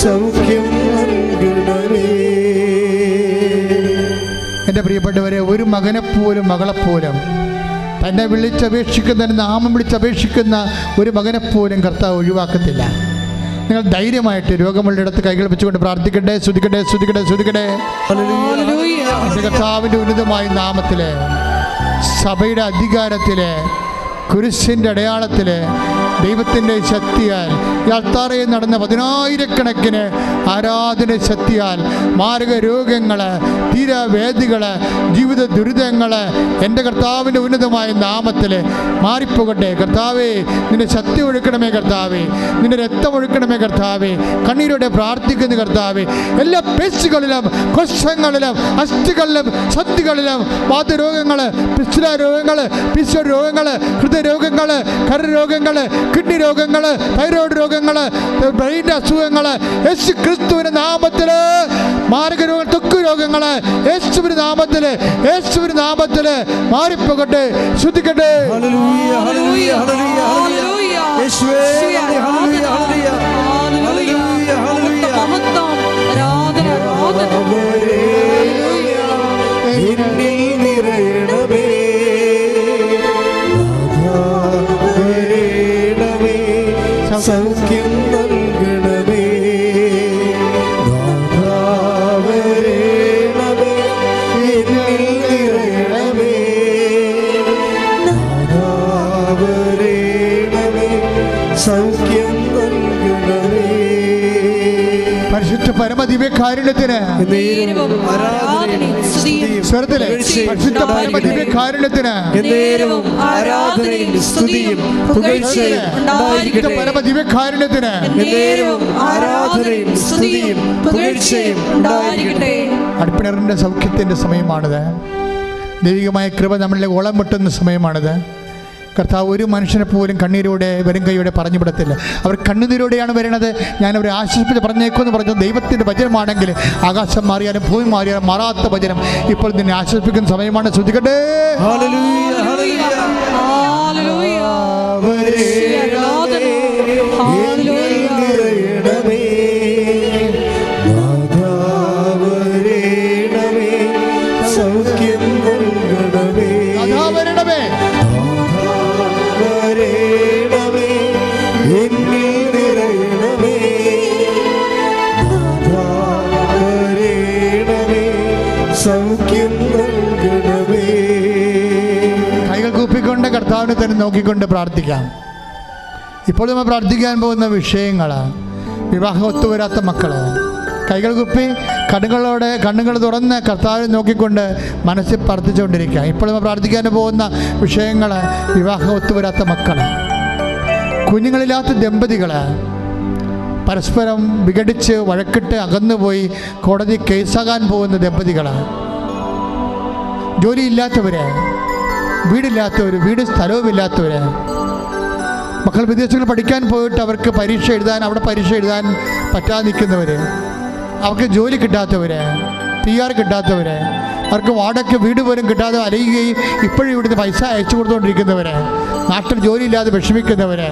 Speaker 1: സൗഖ്യം നൽകണമേ.
Speaker 4: എൻ്റെ പ്രിയപ്പെട്ടവരെ, ഒരു മകനെപ്പോലും മകളെപ്പോലും തന്നെ വിളിച്ചപേക്ഷിക്കുന്ന, നാമം വിളിച്ചപേക്ഷിക്കുന്ന ഒരു മകനെപ്പോലും കർത്താവ് ഒഴിവാക്കത്തില്ല. നിങ്ങൾ ധൈര്യമായിട്ട് രോഗമുള്ള ഇടത്ത് കൈകൾ വെച്ചുകൊണ്ട് പ്രാർത്ഥിക്കട്ടെ. സ്തുതിക്കട്ടെ, സ്തുതിക്കട്ടെ, സ്തുതിക്കട്ടെ. എൻ്റെ കർത്താവിൻ്റെ ഉന്നതമായ നാമത്തില്, സഭയുടെ അധികാരത്തില്, കുരിശിൻ്റെ അടയാളത്തില്, ദൈവത്തിൻ്റെ ശക്തിയാൽ, ഈ അൾത്താറയിൽ നടന്ന 10,000 ആരാധന ശക്തിയാൽ മാരക രോഗങ്ങൾ, തീരവേദികൾ, ജീവിത ദുരിതങ്ങൾ എൻ്റെ കർത്താവിൻ്റെ ഉന്നതമായ നാമത്തിൽ മാറിപ്പോകട്ടെ. കർത്താവേ, നിന്റെ ശക്തി ഒഴുക്കണമേ. കർത്താവേ, നിന്റെ രക്തം ഒഴുക്കണമേ. കർത്താവേ, കണ്ണീരോടെ പ്രാർത്ഥിക്കുന്ന കർത്താവേ, എല്ലാ പേശികളിലും, കോശങ്ങളിലും, അസ്ഥികളിലും, സന്ധികളിലും വാതരോഗങ്ങൾ, പിസ്തുല രോഗങ്ങൾ, പിസ്വ രോഗങ്ങൾ, ഹൃദയരോഗങ്ങൾ, കരരോഗങ്ങൾ, കിഡ്നി രോഗങ്ങൾ, തൈറോയ്ഡ് രോഗങ്ങൾ, ബ്രെയിൻ്റെ അസുഖങ്ങൾ, യേശു ക്രിസ്തുവിന്റെ നാമത്തില്, മാരക രോഗങ്ങൾ, ത്വക്ക് രോഗങ്ങൾ യേശുവിന്റെ നാമത്തില്, യേശുവിന്റെ നാമത്തില് മാറിപ്പോകട്ടെ. ശ്രദ്ധിക്കട്ടെ.
Speaker 1: ഹല്ലേലൂയ, ഹല്ലേലൂയ, ഹല്ലേലൂയ. യേശുവേ, ഹല്ലേലൂയ, ഹല്ലേലൂയ, ഹല്ലേലൂയ, ഹല്ലേലൂയ.
Speaker 2: ആരാധന, ആരാധന.
Speaker 1: എന്നിൽ നിറയണമേ. സൗഖ്യം നൽകണമേ. നാഥാവരേണമേ. എന്നിൽ നിറയണമേ. നാഥാവരേണമേ. സൗഖ്യം നൽകണമേ.
Speaker 4: പരമദിവ്യകാരുണ്യത്തിന് സ്വരത്തിലെ പരിശുദ്ധ പരമദിവ്യകാരുണ്യത്തിന്
Speaker 1: ആരാധനയും സ്തുതിയും
Speaker 4: പരമദിവ്യകാരുണ്യത്തിന്
Speaker 1: ആരാധനയും സ്തുതിയും പുകഴ്ചയും ഉണ്ടായിരിക്കട്ടെ.
Speaker 4: അടുപ്പിണറിന്റെ സൗഖ്യത്തിന്റെ സമയമാണിത്. ദൈവികമായ കൃപ നമ്മളിലെ ഓളം വെട്ടുന്ന സമയമാണിത്. കർത്താവ് ഒരു മനുഷ്യനെ പോലും കണ്ണീരോടെ വരും കൈയോടെ പറഞ്ഞു വിടത്തില്ല. അവർ കണ്ണുനീരോടെയാണ് വരുന്നത്. ഞാൻ അവരെ ആശ്വസിപ്പിച്ച് പറഞ്ഞേക്കുമെന്ന് പറഞ്ഞത് ദൈവത്തിൻ്റെ വചനമാണെങ്കിൽ ആകാശം മാറിയാലും ഭൂമി മാറിയാലും മാറാത്ത വചനം ഇപ്പോൾ നിന്നെ ആശ്വസിപ്പിക്കുന്ന സമയമാണ്. ശ്രദ്ധിക്കട്ടെ. കൈകൾ കൂപ്പിക്കൊണ്ട് കർത്താവിനെ തന്നെ നോക്കിക്കൊണ്ട് പ്രാർത്ഥിക്കാം. ഇപ്പോൾ നമ്മൾ പ്രാർത്ഥിക്കാൻ പോകുന്ന വിഷയങ്ങളാണ് വിവാഹം ഒത്തുവരാത്ത മക്കള്. കൈകൾ കുപ്പി കണ്ണുകൾ തുറന്ന് കർത്താവിനെ നോക്കിക്കൊണ്ട് മനസ്സിൽ പ്രാർത്ഥിച്ചുകൊണ്ടിരിക്കുക. ഇപ്പോൾ നമ്മൾ പ്രാർത്ഥിക്കാൻ പോകുന്ന വിഷയങ്ങൾ വിവാഹം ഒത്തുവരാത്ത മക്കൾ, കുഞ്ഞുങ്ങളില്ലാത്ത ദമ്പതികൾ, പരസ്പരം വിഘടിച്ച് വഴക്കിട്ട് അകന്നുപോയി കോടതി കേസാകാൻ പോകുന്ന ദമ്പതികൾ, ജോലിയില്ലാത്തവർ, വീടില്ലാത്തവർ, വീട് സ്ഥലവുമില്ലാത്തവർ, മക്കൾ വിദേശങ്ങളിൽ പഠിക്കാൻ പോയിട്ട് അവർക്ക് പരീക്ഷ എഴുതാൻ പറ്റാതെ നിൽക്കുന്നവർ, അവർക്ക് ജോലി കിട്ടാത്തവർ, PR കിട്ടാത്തവർ, അവർക്ക് വാടക വീട് പോലും കിട്ടാതെ അലയുകയും ഇപ്പോഴും ഇവിടുന്ന് പൈസ അയച്ചു കൊടുത്തുകൊണ്ടിരിക്കുന്നവർ, നാട്ടിൽ ജോലിയില്ലാതെ വിഷമിക്കുന്നവർ,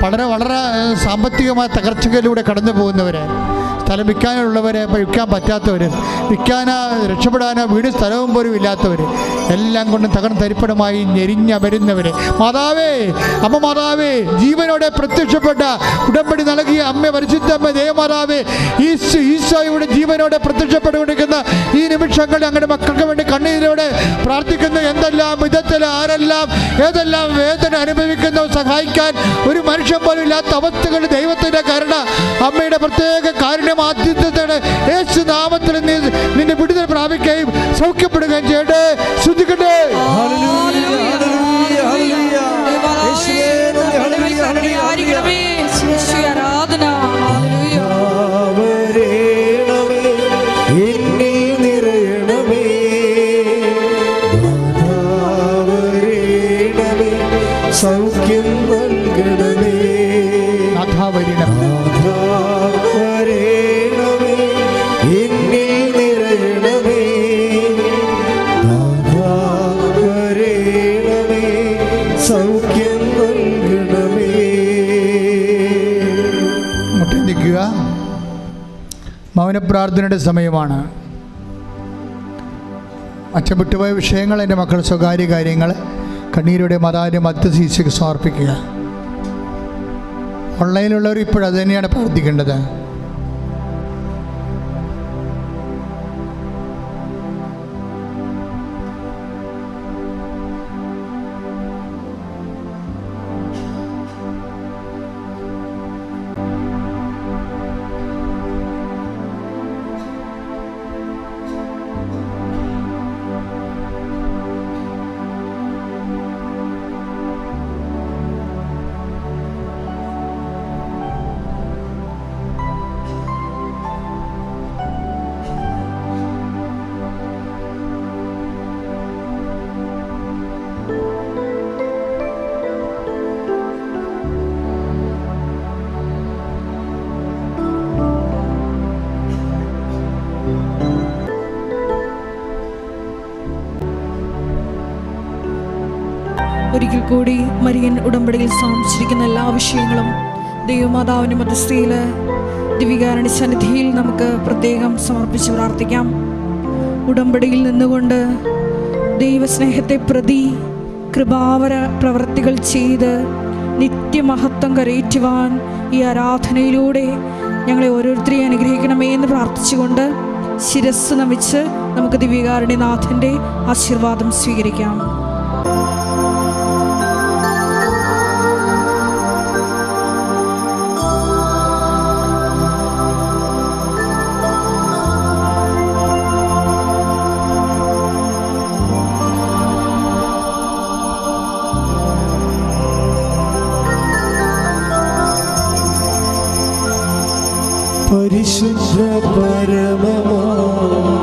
Speaker 4: വളരെ സാമ്പത്തികമായ തകർച്ചകളിലൂടെ കടന്നു പോകുന്നവർ, സ്ഥലം വിൽക്കാനുള്ളവർ, വിൽക്കാൻ പറ്റാത്തവർ, രക്ഷപ്പെടാനോ വീട് സ്ഥലവും പോലും ഇല്ലാത്തവർ, എല്ലാം കൊണ്ടും തരിപ്പണമായി ഞെരിഞ്ഞമരുന്നവർ, മാതാവേ, അമ്മ മാതാവേ, ജീവനോടെ പ്രത്യക്ഷപ്പെട്ട ഉടമ്പടി നൽകിയ അമ്മ പരിശുദ്ധമ്മ ദേവമാതാവേ, ഈശോയുടെ ജീവനോടെ പ്രത്യക്ഷപ്പെട്ടുകൊണ്ടിരിക്കുന്ന ഈ നിമിഷങ്ങളിൽ ഞങ്ങളുടെ മക്കൾക്ക് വേണ്ടി കണ്ണീരോടെ പ്രാർത്ഥിക്കുന്നു. എന്തെല്ലാം വിധത്തിൽ ആരെല്ലാം ഏതെല്ലാം വേദന അനുഭവിക്കുന്നു, സഹായിക്കാൻ ഒരു മനുഷ്യൻ പോലും ഇല്ലാത്ത അവസ്ഥകൾ ദൈവത്തിൻ്റെ കരുണ, അമ്മയുടെ പ്രത്യേക കാരുണ്യമാധ്യത്തോടെ യേശു നാമത്തിൽ നിന്നെ വിടുതൽ പ്രാപിക്കുകയും സൗഖ്യപ്പെടുകയും ചെയ്യട്ടെ. ശ്രദ്ധിക്കട്ടെ.
Speaker 1: സൗഖ്യം നൽകണമേ, സൗഖ്യം നൽകണമേ.
Speaker 4: മുട്ടി നിൽക്കുക. മൗനപ്രാർത്ഥനയുടെ സമയമാണ്. അച്ഛൻ വിട്ടുപോയ വിഷയങ്ങൾ, എൻ്റെ മക്കൾ സ്വകാര്യ കാര്യങ്ങൾ കണ്ണീരുടെ മതാന്റെ മധ്യശീശയ്ക്ക് സമർപ്പിക്കുക. ഓൺലൈനിലുള്ളവർ ഇപ്പോഴും അത് തന്നെയാണ് പ്രാർത്ഥിക്കേണ്ടത്.
Speaker 2: ഒരിക്കൽ കൂടി മരിയൻ ഉടമ്പടിയിൽ സ്ഥാപിച്ചിരിക്കുന്ന എല്ലാ വിഷയങ്ങളും ദൈവമാതാവിൻ്റെ മധ്യസ്ഥയിൽ ദിവികാരണി സന്നിധിയിൽ നമുക്ക് പ്രത്യേകം സമർപ്പിച്ച് പ്രാർത്ഥിക്കാം. ഉടമ്പടിയിൽ നിന്നുകൊണ്ട് ദൈവസ്നേഹത്തെ പ്രതി കൃപാവര പ്രവൃത്തികൾ ചെയ്ത് നിത്യമഹത്വം കരയേറ്റുവാൻ ഈ ആരാധനയിലൂടെ ഞങ്ങളെ ഓരോരുത്തരെയും അനുഗ്രഹിക്കണമേ എന്ന് പ്രാർത്ഥിച്ചുകൊണ്ട് ശിരസ് നമിച്ച് നമുക്ക് ദിവികാരുണ്യനാഥൻ്റെ ആശീർവാദം സ്വീകരിക്കാം.
Speaker 1: പരമമാ